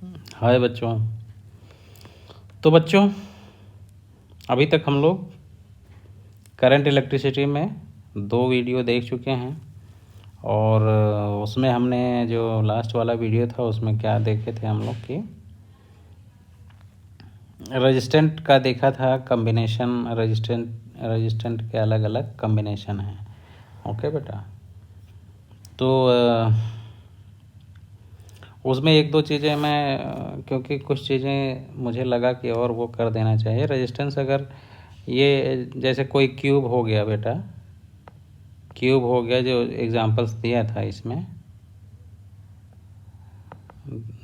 हाय बच्चों। तो बच्चों, अभी तक हम लोग करंट इलेक्ट्रिसिटी में 2 वीडियो देख चुके हैं और उसमें हमने जो लास्ट वाला वीडियो था उसमें क्या देखे थे हम लोग कि रेजिस्टेंट का देखा था। कम्बिनेशन रेजिस्टेंट के अलग अलग कम्बिनेशन हैं। ओके बेटा, तो उसमें 1-2 चीज़ें मैं क्योंकि कुछ चीज़ें मुझे लगा कि और वो कर देना चाहिए। रेजिस्टेंस अगर ये जैसे कोई क्यूब हो गया बेटा, क्यूब हो गया, जो एग्जांपल्स दिया था इसमें,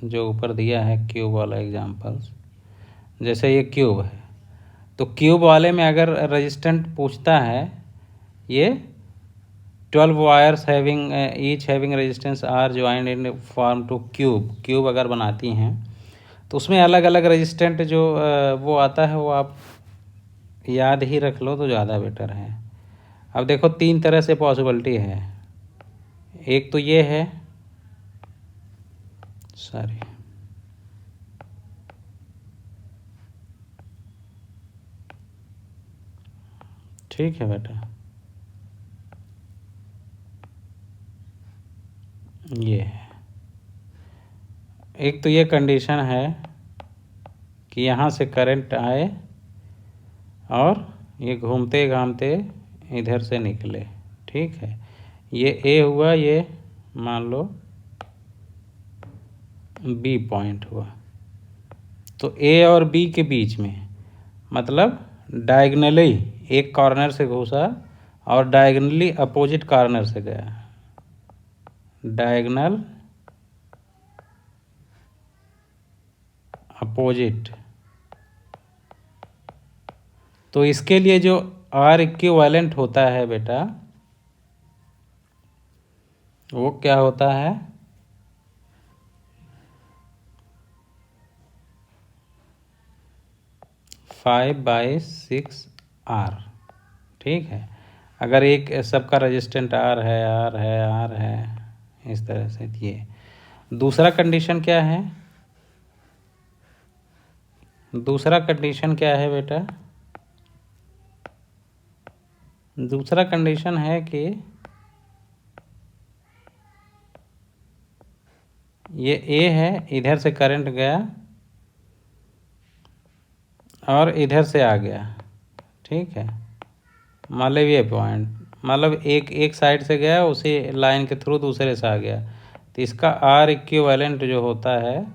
जो ऊपर दिया है क्यूब वाला एग्जांपल्स, जैसे ये क्यूब है तो क्यूब वाले में अगर रेजिस्टेंट पूछता है, ये 12 wires having each having resistance R joined in form two cube अगर बनाती हैं तो उसमें अलग अलग रेजिस्टेंट जो वो आता है वो आप याद ही रख लो तो ज़्यादा बेटर है। अब देखो 3 तरह से पॉसिबिलिटी है। एक तो ये है, सॉरी, ठीक है बेटा, ये है। एक तो ये कंडीशन है कि यहाँ से करंट आए और ये घूमते घामते इधर से निकले, ठीक है। ये ए हुआ, ये मान लो बी पॉइंट हुआ, तो ए और बी के बीच में मतलब डायगनली एक कॉर्नर से घुसा और डायगनली अपोजिट कॉर्नर से गया, डायगनल अपोजिट। तो इसके लिए जो आर इक्विवेलेंट होता है बेटा, वो क्या होता है, 5/6 आर, ठीक है। अगर एक सबका रेजिस्टेंट आर है इस तरह से। ये दूसरा कंडीशन क्या है, दूसरा कंडीशन क्या है बेटा, दूसरा कंडीशन है कि ये ए है, इधर से करंट गया और इधर से आ गया, ठीक है। मतलब ये पॉइंट, मतलब एक साइड से गया, उसी लाइन के थ्रू दूसरे से आ गया, तो इसका आर इक्विवेलेंट जो होता है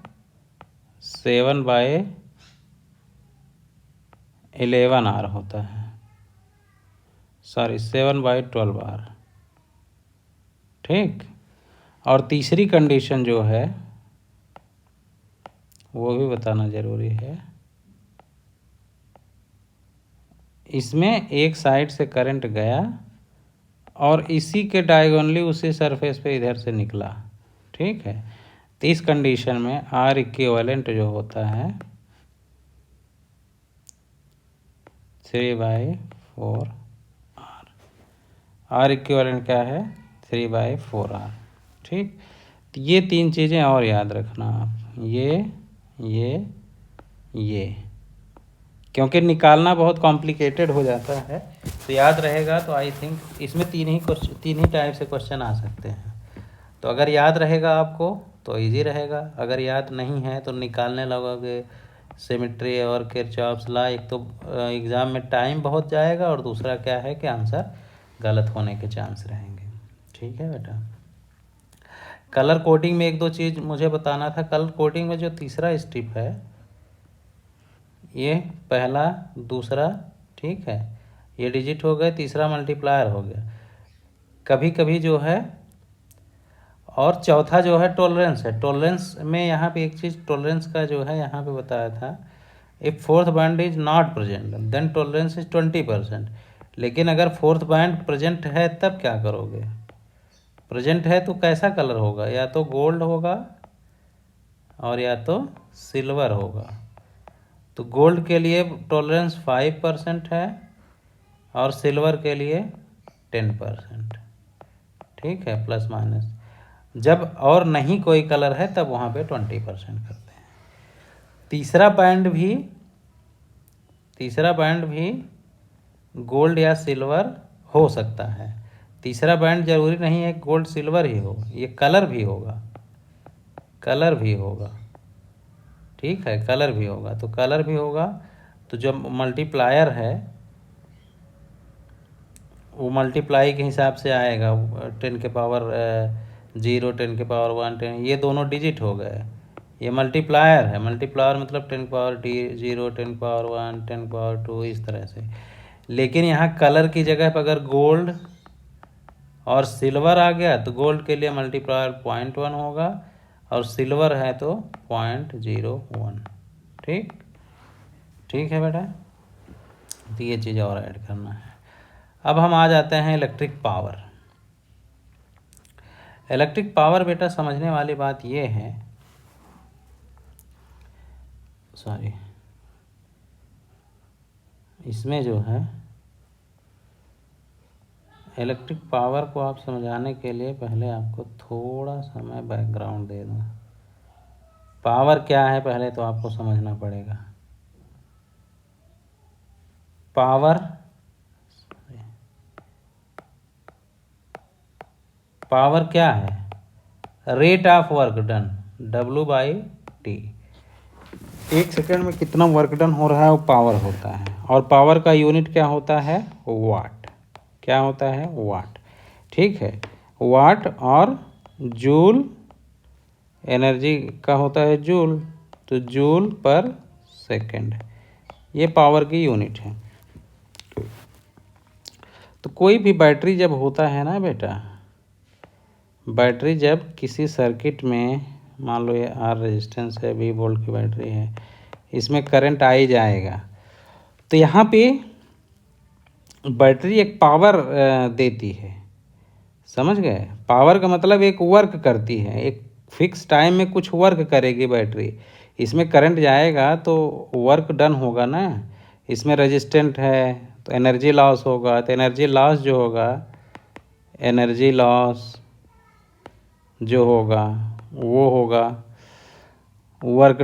7/11 आर होता है, सॉरी 7/12 आर, ठीक। और तीसरी कंडीशन जो है वो भी बताना ज़रूरी है। इसमें एक साइड से करंट गया और इसी के डायगोनली उसी सरफेस पे इधर से निकला, ठीक है। तो इस कंडीशन में आर इक्विवेलेंट जो होता है 3/4 आर। आर इक्विवेलेंट क्या है, 3/4 आर, ठीक। तो ये 3 चीज़ें और याद रखना आप, ये क्योंकि निकालना बहुत कॉम्प्लिकेटेड हो जाता है, तो याद रहेगा तो आई थिंक इसमें 3 ही टाइप से क्वेश्चन आ सकते हैं। तो अगर याद रहेगा आपको तो इजी रहेगा, अगर याद नहीं है तो निकालने लगोगे सिमेट्री और किरचॉफ्स लॉ, एक तो एग्ज़ाम में टाइम बहुत जाएगा और दूसरा क्या है कि आंसर गलत होने के चांस रहेंगे, ठीक है बेटा। कलर कोडिंग में 1-2 चीज़ मुझे बताना था। कलर कोडिंग में जो तीसरा स्टेप है, ये पहला दूसरा, ठीक है, ये डिजिट हो गए, तीसरा मल्टीप्लायर हो गया कभी कभी जो है, और चौथा जो है टॉलरेंस है। टॉलरेंस में यहाँ पे एक चीज़ टॉलरेंस का जो है यहाँ पे बताया था, if fourth band is not present then tolerance is 20%। लेकिन अगर फोर्थ बैंड प्रेजेंट है तब क्या करोगे, प्रेजेंट है तो कैसा कलर होगा, या तो गोल्ड होगा और या तो सिल्वर होगा। तो गोल्ड के लिए टॉलरेंस 5% है और सिल्वर के लिए 10%, ठीक है, प्लस माइनस। जब और नहीं कोई कलर है तब वहाँ पे 20% करते हैं, तीसरा बैंड भी गोल्ड या सिल्वर हो सकता है। तीसरा बैंड जरूरी नहीं है गोल्ड सिल्वर ही हो, ये कलर भी होगा, ठीक है, कलर भी होगा। तो कलर भी होगा तो जो मल्टीप्लायर है वो मल्टीप्लाई के हिसाब से आएगा। 10 के पावर 0, 10 के पावर 1, 10, ये दोनों डिजिट हो गए। ये मल्टीप्लायर है, मल्टीप्लायर मतलब 10 के पावर 0, 10 के पावर 1, 10 के पावर 2, इस तरह से। लेकिन यहाँ कलर की जगह पर अगर गोल्ड और सिल्वर आ गया तो गोल्ड के लिए मल्टीप्लायर 0.1 होगा और सिल्वर है तो 0.01। ठीक है बेटा, तो ये चीज़ और ऐड करना है। अब हम आ जाते हैं इलेक्ट्रिक पावर। इलेक्ट्रिक पावर बेटा समझने वाली बात ये है, इसमें जो है इलेक्ट्रिक पावर को आप समझाने के लिए पहले आपको थोड़ा सा मैं बैकग्राउंड दे दूँ। पावर क्या है पहले तो आपको समझना पड़ेगा। पावर क्या है? Rate of work done, W/T। 1 second में कितना वर्क डन हो रहा है वो पावर होता है। और पावर का यूनिट क्या होता है? वाट। क्या होता है? वाट। ठीक है, वाट। और जूल एनर्जी का होता है जूल, तो जूल पर सेकेंड, ये पावर की यूनिट है। तो कोई भी बैटरी जब होता है ना बेटा, बैटरी जब किसी सर्किट में, मान लो ये R रेजिस्टेंस है, 20 वोल्ट की बैटरी है, इसमें करंट आ ही जाएगा, तो यहाँ पे बैटरी एक पावर देती है। समझ गए? पावर का मतलब एक वर्क करती है, एक फिक्स टाइम में कुछ वर्क करेगी बैटरी। इसमें करंट जाएगा तो वर्क डन होगा ना। इसमें रेजिस्टेंट है तो एनर्जी लॉस होगा, तो एनर्जी लॉस जो होगा, एनर्जी लॉस जो होगा वो होगा वर्क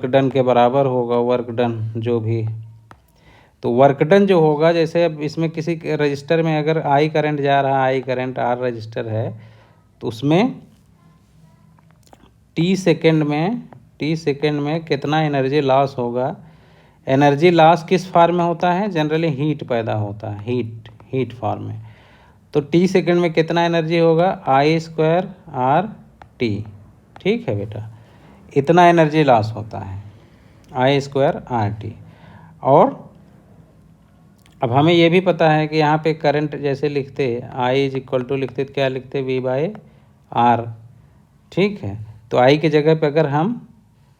डन के बराबर होगा, वर्क डन जो भी। तो वर्क डन जो होगा, जैसे अब इसमें किसी रजिस्टर में अगर आई करंट जा रहा है, आई करंट R रजिस्टर है, तो उसमें T सेकेंड में कितना एनर्जी लॉस होगा। एनर्जी लॉस किस फॉर्म में होता है? जनरली हीट पैदा होता है, हीट फॉर्म में। तो T सेकेंड में कितना एनर्जी होगा? I² RT। ठीक है बेटा, इतना एनर्जी लॉस होता है, I² RT। और अब हमें ये भी पता है कि यहाँ पे करंट जैसे लिखते I = लिखते तो क्या लिखते? V/R। ठीक है, तो I की जगह पे अगर हम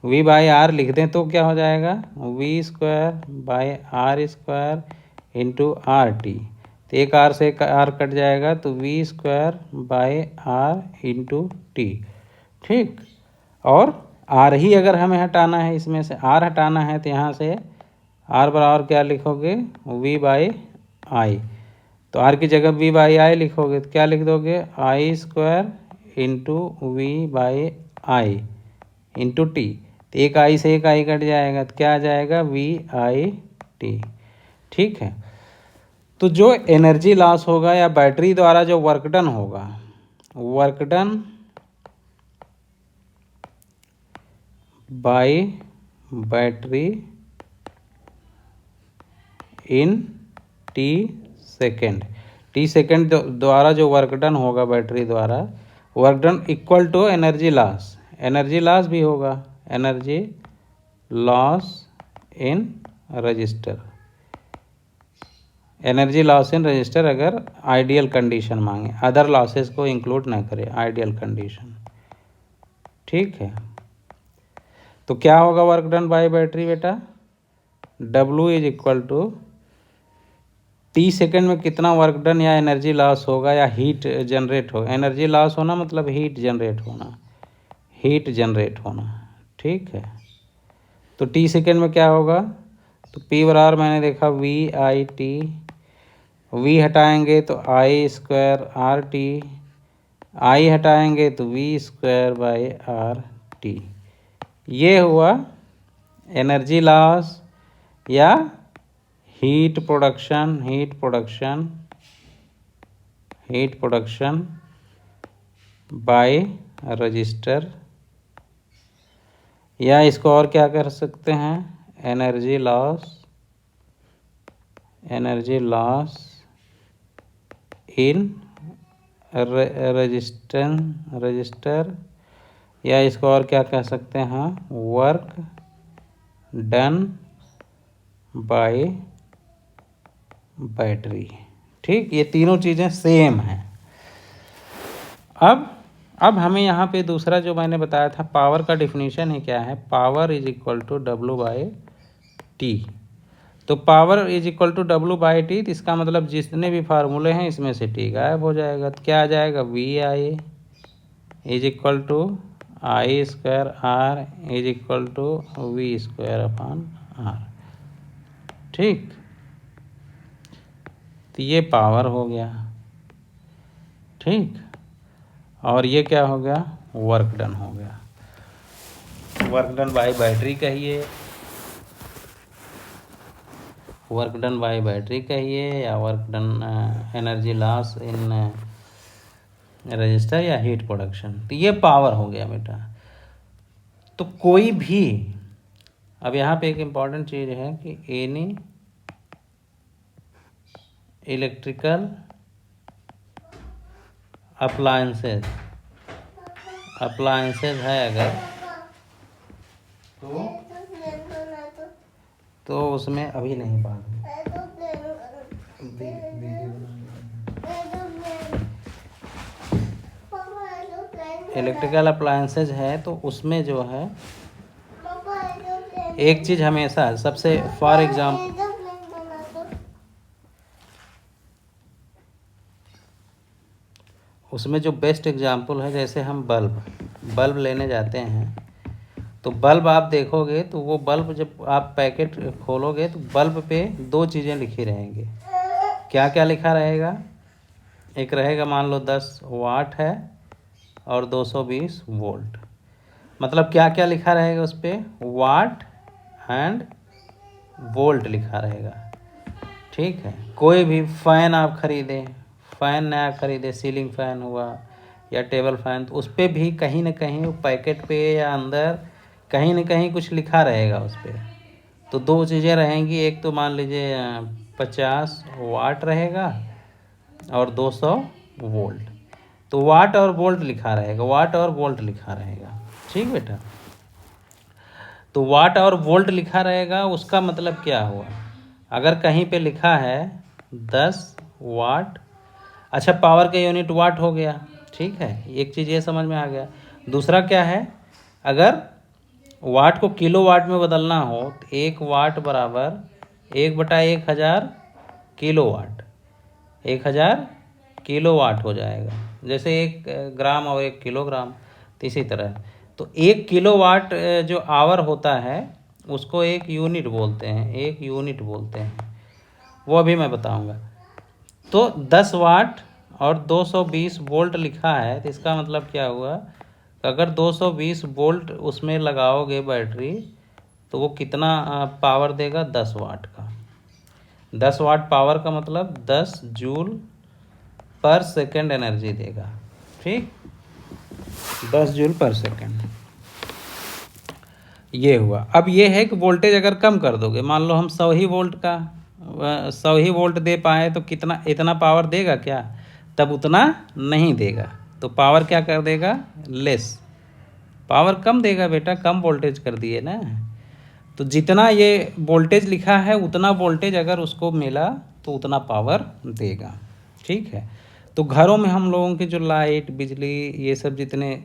V/R लिख दें तो क्या हो जाएगा? V²/R² × RT। तो एक R से एक R कट जाएगा तो V² R × T। ठीक, और R ही अगर हमें हटाना है, इसमें से R हटाना है, तो यहाँ से R बराबर क्या लिखोगे? V/I। तो R की जगह V/I लिखोगे तो क्या लिख दोगे? I² × V/I × T। तो एक I से एक I कट जाएगा तो क्या आ जाएगा? VIT। ठीक है, तो जो एनर्जी लॉस होगा या बैटरी द्वारा जो वर्क डन होगा, work done by battery in T second, T second द्वारा जो वर्क डन होगा बैटरी द्वारा, work done equal to energy loss. Energy loss भी होगा, energy loss in resistor. Energy loss in resistor अगर आइडियल कंडीशन मांगे, other losses को include ना करें, आइडियल कंडीशन। ठीक है, तो क्या होगा वर्क डन बाय बैटरी बेटा? W = T सेकेंड में कितना वर्क डन या एनर्जी लॉस होगा या हीट जनरेट होगा। एनर्जी लॉस होना मतलब हीट जनरेट होना, ठीक है। तो T सेकेंड में क्या होगा? तो P बराबर मैंने देखा VIT, V हटाएंगे तो I² RT, I हटाएंगे तो V² RT। ये हुआ एनर्जी लॉस या हीट प्रोडक्शन बाय रजिस्टर, या इसको और क्या कर सकते हैं, एनर्जी लॉस इन रजिस्टर, या इसको और क्या कह सकते हैं, वर्क डन बाय बैटरी। ठीक, ये तीनों चीज़ें सेम हैं। अब हमें यहाँ पे दूसरा जो मैंने बताया था पावर का डिफिनीशन ही क्या है, power is equal to W/T। तो power is equal to W/T, तो इसका मतलब जितने भी फार्मूले हैं इसमें से T गायब हो जाएगा। तो क्या आ जाएगा, VI is equal to I²R is equal to V²/R। ठीक, तो ये पावर हो गया। ठीक, और ये क्या हो गया, वर्क डन हो गया। वर्क डन बाय बैटरी कहिए, वर्क डन बाय बैटरी कहिए, या work done energy loss in register, या हीट प्रोडक्शन। तो ये पावर हो गया बेटा। तो कोई भी, अब यहाँ पे एक इम्पॉर्टेंट चीज़ है कि एनी इलेक्ट्रिकल अप्लायंसेस है अगर, तो उसमें अभी नहीं बात इलेक्ट्रिकल अप्लायंसेज है, तो उसमें जो है एक चीज़ हमेशा सबसे, फॉर एग्जाम्पल उसमें जो बेस्ट एग्जाम्पल है, जैसे हम बल्ब लेने जाते हैं, तो बल्ब आप देखोगे तो वो बल्ब जब आप पैकेट खोलोगे तो बल्ब पे दो चीज़ें लिखी रहेंगी। क्या क्या लिखा रहेगा, एक रहेगा मान लो 10 वाट है और 220 वोल्ट। मतलब क्या क्या लिखा रहेगा उस पर, वाट एंड वोल्ट लिखा रहेगा। ठीक है, कोई भी फ़ैन आप ख़रीदें, फ़ैन नया ख़रीदे, सीलिंग फ़ैन हुआ या टेबल फ़ैन, तो उस पर भी कहीं ना कहीं पैकेट पे या अंदर कहीं ना कहीं कुछ लिखा रहेगा उस पर। तो दो चीज़ें रहेंगी, एक तो मान लीजिए 50 वाट रहेगा और 200 वोल्ट। तो वाट और वोल्ट लिखा रहेगा, वाट और वोल्ट लिखा रहेगा। ठीक बेटा, तो वाट और वोल्ट लिखा रहेगा, उसका मतलब क्या हुआ, अगर कहीं पे लिखा है 10 वाट, अच्छा पावर का यूनिट वाट हो गया। ठीक है, एक चीज़ ये समझ में आ गया। दूसरा क्या है, अगर वाट को किलो वाट में बदलना हो तो 1 वाट बराबर 1/1000 किलो वाट, 1000 किलो वाट हो जाएगा। जैसे 1 ग्राम और 1 किलोग्राम, तो इसी तरह। तो 1 किलो वाट जो आवर होता है उसको एक यूनिट बोलते हैं, एक यूनिट बोलते हैं, वो अभी मैं बताऊंगा। तो 10 वाट और 220 वोल्ट लिखा है, तो इसका मतलब क्या हुआ, अगर 220 वोल्ट उसमें लगाओगे बैटरी, तो वो कितना पावर देगा, 10 वाट का। 10 वाट पावर का मतलब 10 जूल पर सेकेंड एनर्जी देगा। ठीक, 10 जूल पर सेकेंड, ये हुआ। अब ये है कि वोल्टेज अगर कम कर दोगे, मान लो हम 100 ही वोल्ट दे पाए, तो कितना, इतना पावर देगा क्या, तब उतना नहीं देगा। तो पावर क्या कर देगा, लेस पावर कम देगा बेटा, कम वोल्टेज कर दिए ना। तो जितना ये वोल्टेज लिखा है उतना वोल्टेज अगर उसको मिला तो उतना पावर देगा। ठीक है, तो घरों में हम लोगों की जो लाइट, बिजली, ये सब जितने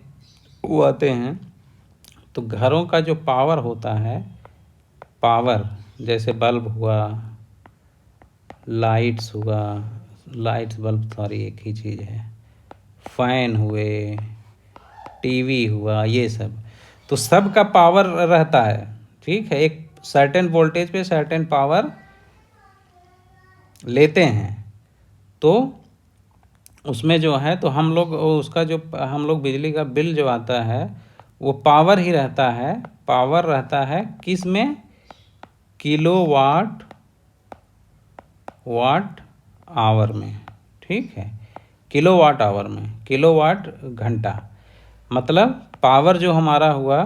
वो आते हैं, तो घरों का जो पावर होता है, पावर जैसे बल्ब हुआ, लाइट्स हुआ, लाइट्स बल्ब सॉरी एक ही चीज़ है, फैन हुए, टीवी हुआ, ये सब, तो सब का पावर रहता है। ठीक है, एक सर्टेन वोल्टेज पे सर्टेन पावर लेते हैं। तो उसमें जो है, तो हम लोग उसका जो हम लोग बिजली का बिल जो आता है वो पावर ही रहता है, पावर रहता है किस में, किलोवाट आवर में, ठीक है, किलोवाट आवर में, किलोवाट घंटा। मतलब पावर जो हमारा हुआ,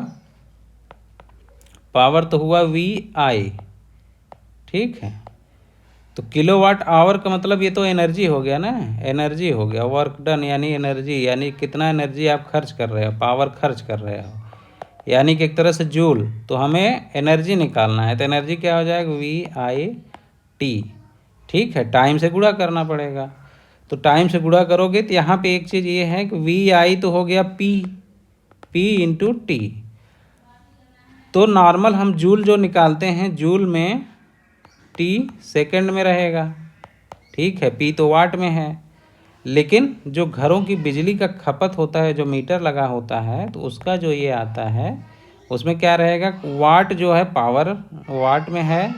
पावर तो हुआ VI, ठीक है। तो किलोवाट आवर का मतलब ये तो एनर्जी हो गया ना, एनर्जी हो गया, वर्क डन यानी एनर्जी, यानी कितना एनर्जी आप खर्च कर रहे हो, पावर खर्च कर रहे हो, यानी कि एक तरह से जूल। तो हमें एनर्जी निकालना है, तो एनर्जी क्या हो जाएगा, VIT, ठीक है। टाइम से गुणा करना पड़ेगा, तो टाइम से गुणा करोगे तो यहाँ पे एक चीज़ ये है कि VI तो हो गया P इंटू टी। तो नॉर्मल हम जूल जो निकालते हैं, जूल में T सेकंड में रहेगा, ठीक है, P तो वाट में है। लेकिन जो घरों की बिजली का खपत होता है, जो मीटर लगा होता है, तो उसका जो ये आता है उसमें क्या रहेगा, वाट जो है पावर वाट में है,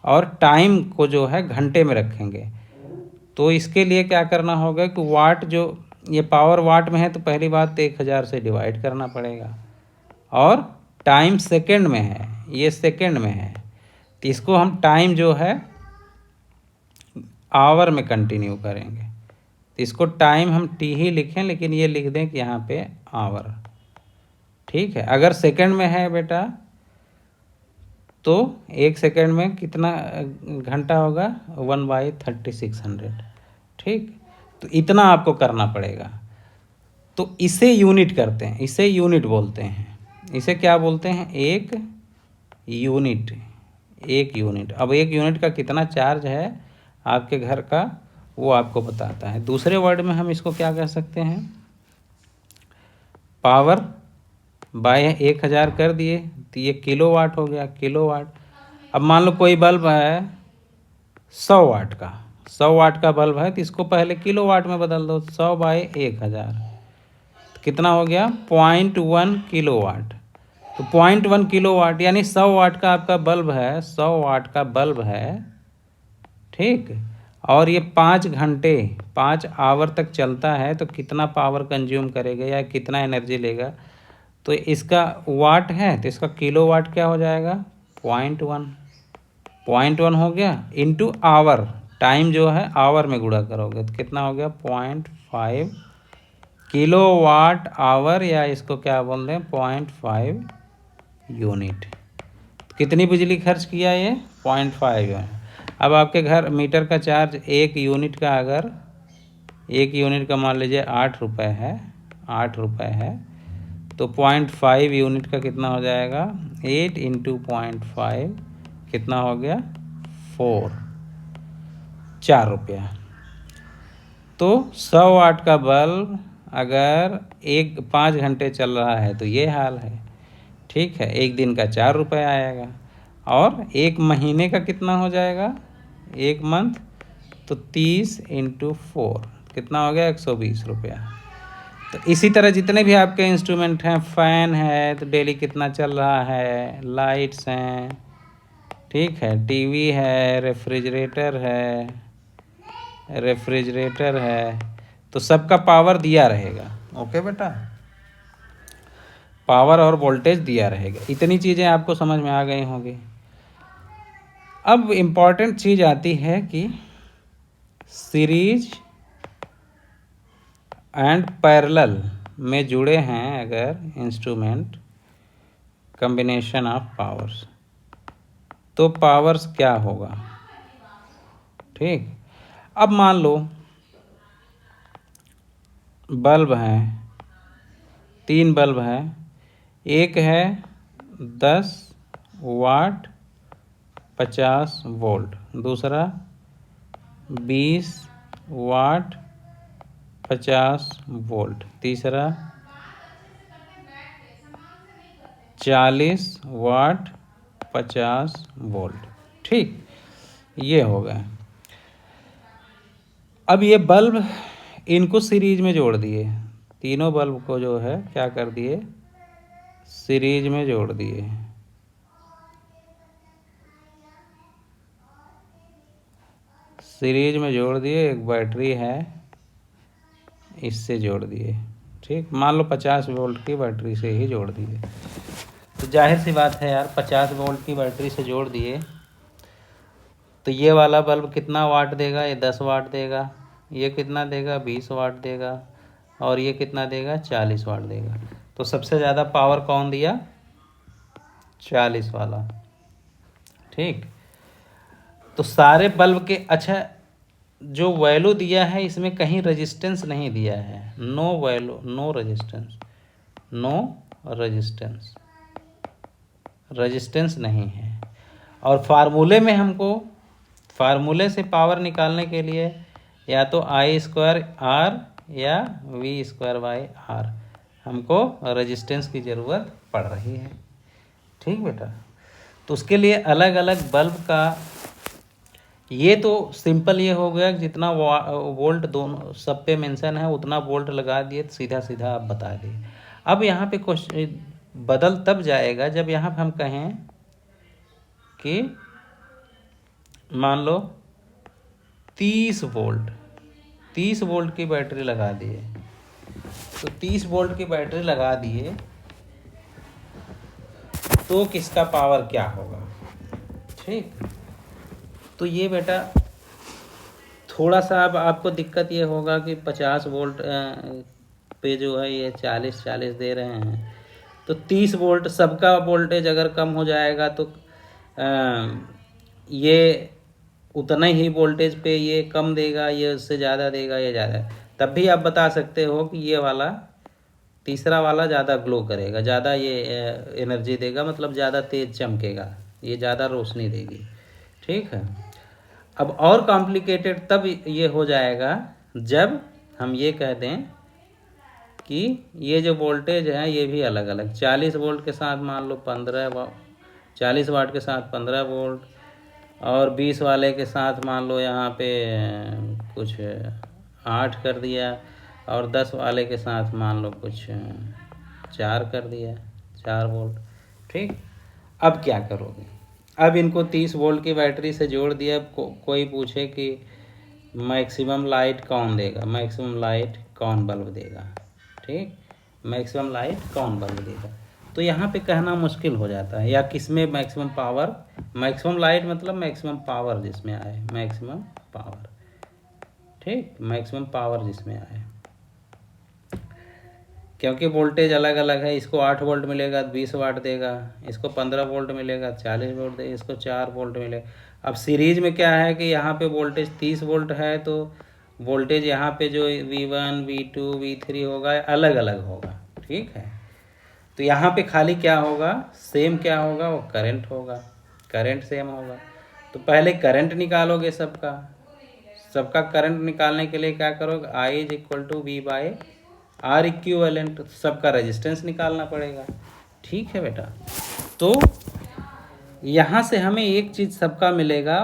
और टाइम को जो है घंटे में रखेंगे। तो इसके लिए क्या करना होगा कि वाट जो ये पावर वाट में है, तो पहली बात तो 1000 से डिवाइड करना पड़ेगा, और टाइम सेकंड में है, ये सेकंड में है, तो इसको हम टाइम जो है आवर में कंटिन्यू करेंगे। तो इसको टाइम हम टी ही लिखें, लेकिन ये लिख दें कि यहाँ पे आवर, ठीक है। अगर सेकंड में है बेटा, तो 1 सेकंड में कितना घंटा होगा, 1/3600, ठीक। तो इतना आपको करना पड़ेगा। तो इसे यूनिट करते हैं, इसे यूनिट बोलते हैं, इसे क्या बोलते हैं, एक यूनिट, एक यूनिट। अब एक यूनिट का कितना चार्ज है आपके घर का, वो आपको बताता है। दूसरे वर्ड में हम इसको क्या कह सकते हैं, पावर बाय 1000 कर दिए, तो ये किलोवाट हो गया, किलोवाट। अब मान लो कोई बल्ब है 100 वाट का, 100 वाट का बल्ब है, तो इसको पहले किलोवाट में बदल दो, 100/1000, तो कितना हो गया, 0.1 किलोवाट। तो 0.1 किलोवाट यानी 100 वाट का आपका बल्ब है, 100 वाट का बल्ब है, ठीक। और ये 5 घंटे 5 आवर तक चलता है, तो कितना पावर कंज्यूम करेगा या कितना एनर्जी लेगा। तो इसका वाट है, तो इसका किलोवाट क्या हो जाएगा, 0.1 हो गया, इंटू आवर, टाइम जो है आवर में गुणा करोगे तो कितना हो गया, 0.5 किलोवाट आवर, या इसको क्या बोल रहे हैं, 0.5 यूनिट। तो कितनी बिजली खर्च किया ये, 0.5 यूनिट। अब आपके घर मीटर का चार्ज 1 यूनिट का, अगर 1 यूनिट का मान लीजिए 8 रुपये है, 8 रुपये है, तो 0.5 यूनिट का कितना हो जाएगा, 8 इंटू 0.5 कितना हो गया, 4 रुपया। तो 100 वाट का बल्ब अगर 5 घंटे चल रहा है तो ये हाल है, ठीक है। एक दिन का 4 रुपये आएगा, और एक महीने का कितना हो जाएगा, एक मंथ, तो 30 इंटू 4 कितना हो गया, 120 रुपया। तो इसी तरह जितने भी आपके इंस्ट्रूमेंट हैं, फ़ैन है तो डेली कितना चल रहा है, लाइट्स हैं, ठीक है, टीवी है, रेफ्रिजरेटर है, तो सबका पावर दिया रहेगा, ओके बेटा, पावर और वोल्टेज दिया रहेगा। इतनी चीज़ें आपको समझ में आ गई होंगी। अब इम्पॉर्टेंट चीज़ आती है कि सीरीज एंड पैरेलल में जुड़े हैं अगर इंस्ट्रूमेंट, कॉम्बिनेशन ऑफ पावर्स, तो पावर्स क्या होगा, ठीक। अब मान लो बल्ब हैं, 3 बल्ब हैं, एक है 10 वाट 50 वोल्ट, दूसरा 20 वाट 50 वोल्ट, तीसरा 40 वाट 50 वोल्ट, ठीक। ये हो गए। अब ये बल्ब, इनको सीरीज में जोड़ दिए, तीनों बल्ब को जो है क्या कर दिए, सीरीज में जोड़ दिए, सीरीज में जोड़ दिए। एक बैटरी है, इससे जोड़ दिए, ठीक। मान लो 50 वोल्ट की बैटरी से ही जोड़ दिए। तो जाहिर सी बात है यार, 50 वोल्ट की बैटरी से जोड़ दिए तो ये वाला बल्ब कितना वाट देगा? ये 10 वाट देगा। ये कितना देगा? 20 वाट देगा। और ये कितना देगा? 40 वाट देगा। तो सबसे ज़्यादा पावर कौन दिया? 40 वाला। ठीक। तो सारे बल्ब के, अच्छा जो वैल्यू दिया है इसमें कहीं रेजिस्टेंस नहीं दिया है। No value, no resistance, no resistance, resistance नहीं है। और फार्मूले में हमको, फार्मूले से पावर निकालने के लिए या तो आई स्क्वायर आर या वी स्क्वायर बाई आर, हमको रेजिस्टेंस की ज़रूरत पड़ रही है। ठीक बेटा। तो उसके लिए अलग अलग बल्ब का, ये तो सिंपल ये हो गया, जितना वोल्ट दोनों सब पे मेंशन है उतना वोल्ट लगा दिए, तो सीधा सीधा आप बता दिए। अब यहाँ पे क्वेश्चन बदल तब जाएगा जब यहाँ पे हम कहें कि मान लो 30 वोल्ट, 30 वोल्ट की बैटरी लगा दिए। तो 30 वोल्ट की बैटरी लगा दिए तो किसका पावर क्या होगा? ठीक। तो ये बेटा थोड़ा सा अब आपको दिक्कत ये होगा कि 50 वोल्ट पे जो है ये 40 दे रहे हैं, तो 30 वोल्ट सबका वोल्टेज अगर कम हो जाएगा तो ये उतना ही वोल्टेज पे ये कम देगा, ये उससे ज़्यादा देगा, ये ज़्यादा। तब भी आप बता सकते हो कि ये वाला तीसरा वाला ज़्यादा ग्लो करेगा, ज़्यादा ये एनर्जी देगा, मतलब ज़्यादा तेज़ चमकेगा, ये ज़्यादा रोशनी देगी। ठीक है। अब और कॉम्प्लिकेटेड तब ये हो जाएगा जब हम ये कह दें कि ये जो वोल्टेज है ये भी अलग अलग, 40 वोल्ट के साथ मान लो 40 वाट के साथ 15 वोल्ट, और 20 वाले के साथ मान लो यहाँ पे कुछ 8 कर दिया, और 10 वाले के साथ मान लो कुछ 4 कर दिया, 4 वोल्ट। ठीक। अब क्या करोगे? अब इनको 30 वोल्ट की बैटरी से जोड़ दिया। कोई पूछे कि मैक्सिमम लाइट कौन देगा, मैक्सिमम लाइट कौन बल्ब देगा? ठीक, मैक्सिमम लाइट कौन बल्ब देगा? तो यहाँ पे कहना मुश्किल हो जाता है, या किसमें मैक्सिमम पावर, मैक्सिमम लाइट मतलब मैक्सिमम पावर जिसमें आए, मैक्सिमम पावर। ठीक, मैक्सिमम पावर जिसमें आए, क्योंकि वोल्टेज अलग अलग है। इसको 8 वोल्ट मिलेगा 20 वाट देगा, इसको 15 वोल्ट मिलेगा 40 वोल्ट देगा, इसको 4 वोल्ट मिलेगा। अब सीरीज में क्या है कि यहाँ पे वोल्टेज 30 वोल्ट है, तो वोल्टेज यहाँ पे जो V1 V2 V3 होगा अलग अलग होगा। ठीक है। तो यहाँ पे खाली क्या होगा, सेम क्या होगा, वो करंट होगा, करंट सेम होगा। तो पहले करंट निकालोगे सबका करंट निकालने के लिए क्या करोगे, I = V by R equivalent, सबका रेजिस्टेंस निकालना पड़ेगा। ठीक है बेटा। तो यहाँ से हमें एक चीज़ सबका मिलेगा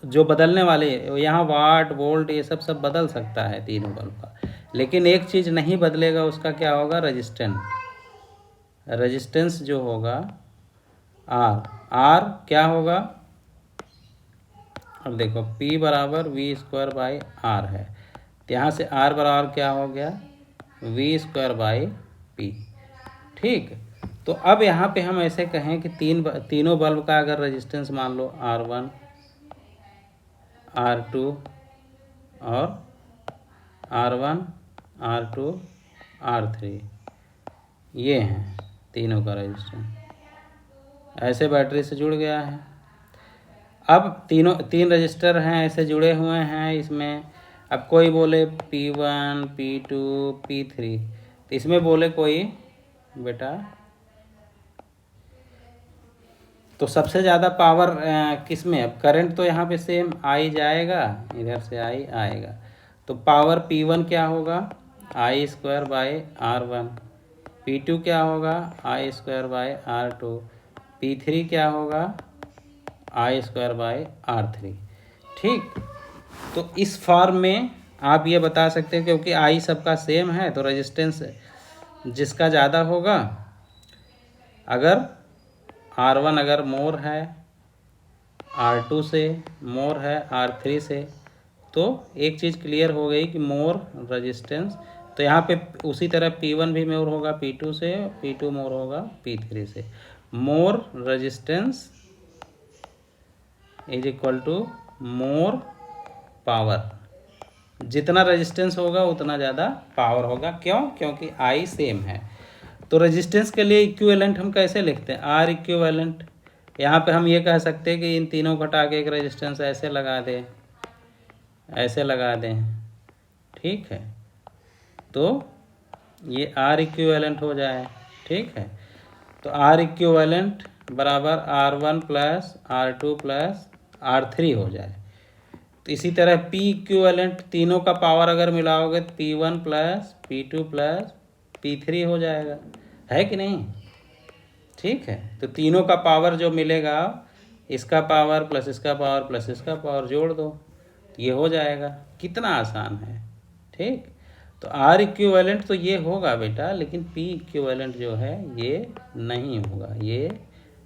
जो बदलने वाले, यहाँ वाट वोल्ट ये सब बदल सकता है तीनों बल्ब का, लेकिन एक चीज़ नहीं बदलेगा, उसका क्या होगा, रेजिस्टेंस। रेजिस्टेंस जो होगा आर क्या होगा, अब देखो P बराबर V² बाई आर है, तो यहाँ से R बराबर क्या हो गया, V² बाई P। ठीक। तो अब यहाँ पे हम ऐसे कहें कि तीनों बल्ब का अगर रेजिस्टेंस मान लो R1 R2 और R1 R2 R3, ये हैं तीनों का रेजिस्टेंस, ऐसे बैटरी से जुड़ गया है। अब तीन रजिस्टर हैं ऐसे जुड़े हुए हैं इसमें। अब कोई बोले P1 P2 P3, तो इसमें बोले कोई बेटा, तो सबसे ज़्यादा पावर किस में? अब करंट तो यहाँ पे सेम आई जाएगा, इधर से आई आएगा, तो पावर P1 क्या होगा, I² बाई R1, P2 क्या होगा, I² बाई R2, P3 क्या होगा, I² बाई R3। ठीक। तो इस फॉर्म में आप ये बता सकते हैं, क्योंकि आई सबका सेम है तो रेजिस्टेंस जिसका ज़्यादा होगा, अगर R1 अगर मोर है R2 से, मोर है R3 से, तो एक चीज़ क्लियर हो गई कि मोर रेजिस्टेंस तो यहाँ पे उसी तरह P1 भी मोर होगा P2 से, P2 मोर होगा P3 से। More resistance is equal to more power. जितना रेजिस्टेंस होगा उतना ज़्यादा पावर होगा। क्यों? क्योंकि आई सेम है। तो रेजिस्टेंस के लिए इक्विवेलेंट हम कैसे लिखते हैं? R equivalent. यहाँ पे हम ये कह सकते हैं कि इन तीनों को हटा के एक रेजिस्टेंस ऐसे लगा दें, ऐसे लगा दें, ठीक है, तो ये आर इक्विवेलेंट हो जाए, ठीक है। तो आर इक्विवेलेंट बराबर R1 plus R2 plus R3 हो जाए। तो इसी तरह P इक्विवेलेंट, तीनों का पावर अगर मिलाओगे तो P1 plus P2 plus P3 हो जाएगा, है कि नहीं? ठीक है। तो तीनों का पावर जो मिलेगा, इसका पावर प्लस इसका पावर प्लस इसका पावर जोड़ दो, ये हो जाएगा। कितना आसान है, ठीक। तो आर इक्विवेलेंट तो ये होगा बेटा, लेकिन P इक्विवेलेंट जो है ये नहीं होगा, ये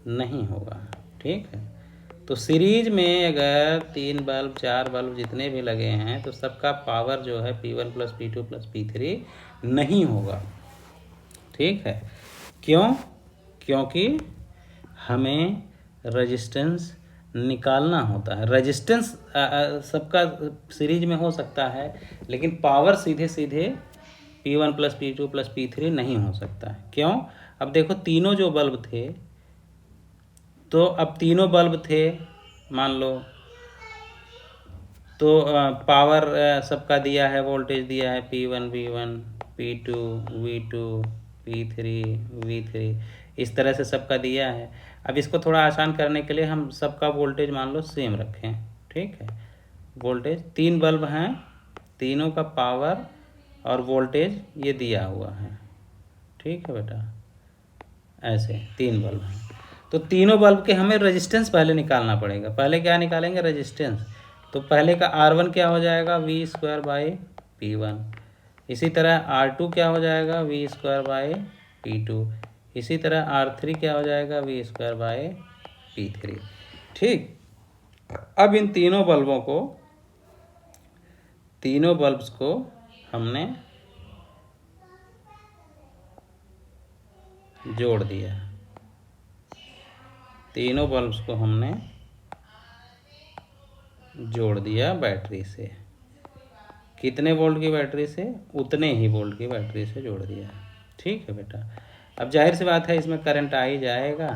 नहीं होगा, ठीक है। तो सीरीज में अगर 3 बल्ब 4 बल्ब जितने भी लगे हैं तो सबका पावर जो है P1 plus P2 plus P3 नहीं होगा, ठीक है। क्यों? क्योंकि हमें रेजिस्टेंस निकालना होता है। रेजिस्टेंस सबका सीरीज में हो सकता है, लेकिन पावर सीधे सीधे P1 plus P2 plus P3 नहीं हो सकता है। क्यों? अब देखो तीनों जो बल्ब थे, तो अब तीनों बल्ब थे मान लो, तो पावर सबका दिया है, वोल्टेज दिया है P1 V1 P2 V2 P3 V3, इस तरह से सबका दिया है। अब इसको थोड़ा आसान करने के लिए हम सबका वोल्टेज मान लो सेम रखें, ठीक है। वोल्टेज 3 बल्ब हैं, तीनों का पावर और वोल्टेज ये दिया हुआ है, ठीक है बेटा। ऐसे 3 बल्ब हैं, तो तीनों बल्ब के हमें रेजिस्टेंस पहले निकालना पड़ेगा। पहले क्या निकालेंगे? रेजिस्टेंस। तो पहले का R1 क्या हो जाएगा? V square by P1। इसी तरह R2 क्या हो जाएगा? V square by P2। इसी तरह R3 क्या हो जाएगा? V स्क्वायर बाई P3, ठीक। अब इन तीनों बल्बों को, तीनों बल्ब्स को हमने जोड़ दिया, तीनों बल्ब्स को हमने जोड़ दिया बैटरी से। कितने वोल्ट की बैटरी से? उतने ही वोल्ट की बैटरी से जोड़ दिया, ठीक है बेटा। अब जाहिर सी बात है इसमें करंट आ ही जाएगा।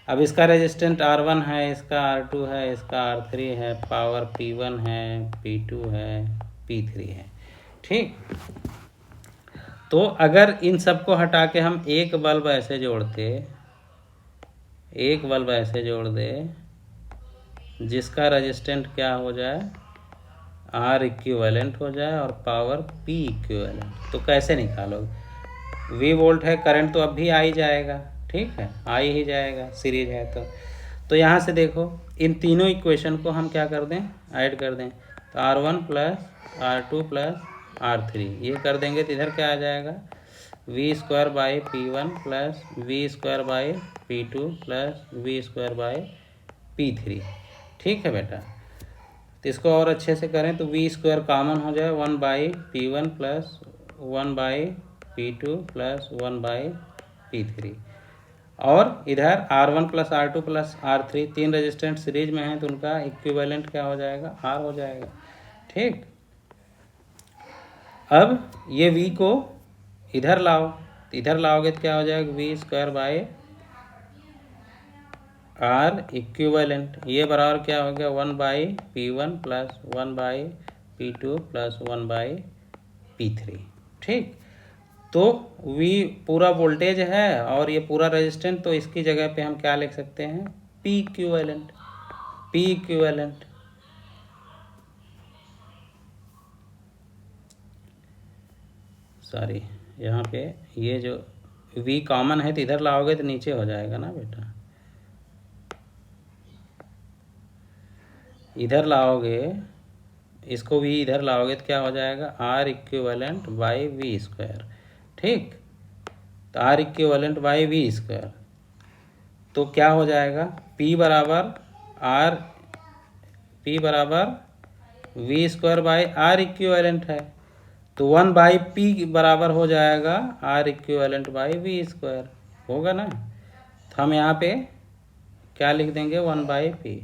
अब इसका रेजिस्टेंट R1 है, इसका R2 है, इसका R3 है, पावर P1 है, P2 है, P3 है, ठीक। तो अगर इन सब को हटा के हम एक बल्ब ऐसे जोड़ते, एक बल्ब ऐसे जोड़ दे जिसका रेजिस्टेंट क्या हो जाए? R इक्विवेलेंट हो जाए और पावर P इक्विवेलेंट, तो कैसे निकालोगे? V वोल्ट है, करंट तो अब भी आ ही जाएगा, ठीक है, आ ही जाएगा, सीरीज है तो यहाँ से देखो इन तीनों इक्वेशन को हम क्या कर दें? ऐड कर दें। तो R1 plus R2 plus R3 ये कर देंगे तो इधर क्या आ जाएगा? V square by P1 plus V square by P2 plus V square by P3, ठीक है बेटा। तो इसको और अच्छे से करें तो V स्क्वायर कॉमन हो जाए, 1 by P1 plus 1 by P2 plus 1 by P3, और इधर R1 plus R2 plus R3 तीन रेजिस्टेंट सीरीज में हैं तो उनका इक्विवेलेंट क्या हो जाएगा? R हो जाएगा, ठीक। अब ये V को इधर लाओ, तो इधर लाओगे तो क्या हो जाएगा? V square by R equivalent, ये बराबर क्या हो गया? 1 by P1 plus 1 by P2 plus 1 by P3, ठीक। तो V पूरा वोल्टेज है और ये पूरा रेजिस्टेंट, तो इसकी जगह पे हम क्या लिख सकते हैं? P equivalent, P equivalent. Sorry, यहाँ पे ये जो V कॉमन है तो इधर लाओगे तो नीचे हो जाएगा ना बेटा, इधर लाओगे इसको भी इधर लाओगे तो क्या हो जाएगा? R equivalent by V square, ठीक। तो R equivalent by V square, तो क्या हो जाएगा? P बराबर V square by R equivalent है, तो 1/p बराबर हो जाएगा R equivalent by V square, होगा ना। तो हम यहाँ पे क्या लिख देंगे 1/p,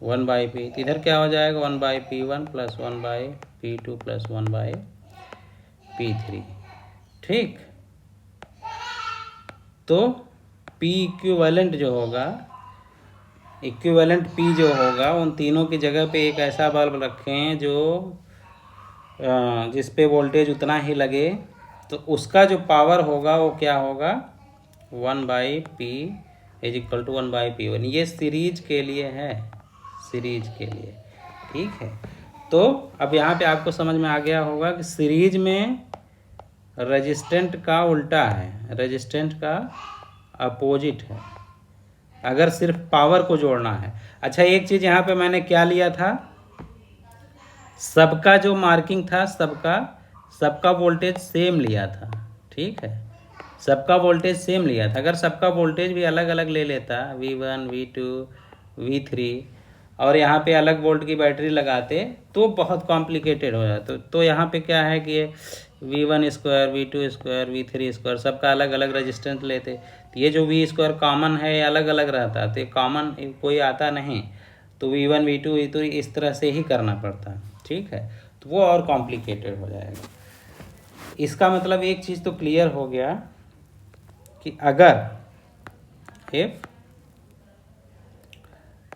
1/p। तो इधर क्या हो जाएगा 1/p1 plus 1/p2 plus 1/p3। ठीक, तो P इक्विवेलेंट जो होगा, इक्विवेलेंट P जो होगा, उन तीनों की जगह पे एक ऐसा बल्ब रखें जो जिस पे वोल्टेज उतना ही लगे, तो उसका जो पावर होगा वो क्या होगा 1/p is equal to 1/p1। ये सीरीज के लिए है, सीरीज के लिए। ठीक है, तो अब यहाँ पे आपको समझ में आ गया होगा कि सीरीज में रेजिस्टेंट का उल्टा है, रेजिस्टेंट का अपोजिट है, अगर सिर्फ पावर को जोड़ना है। अच्छा, एक चीज़ यहाँ पे मैंने क्या लिया था, सबका जो मार्किंग था, सबका वोल्टेज सेम लिया था। ठीक है, सबका वोल्टेज सेम लिया था। अगर सबका वोल्टेज भी अलग अलग ले लेता, V1 V2 V3, और यहाँ पे अलग वोल्ट की बैटरी लगाते तो बहुत कॉम्प्लिकेटेड हो जाता। तो यहाँ पे क्या है कि V1 square V2 square V3 square सबका अलग अलग रेजिस्टेंस लेते, तो ये जो V स्क्वायर कॉमन है ये अलग अलग रहता, तो ये कॉमन कोई आता नहीं, तो V1 V2 V3 इस तरह से ही करना पड़ता। ठीक है, तो वो और कॉम्प्लिकेटेड हो जाएगा। इसका मतलब एक चीज़ तो क्लियर हो गया कि अगर इफ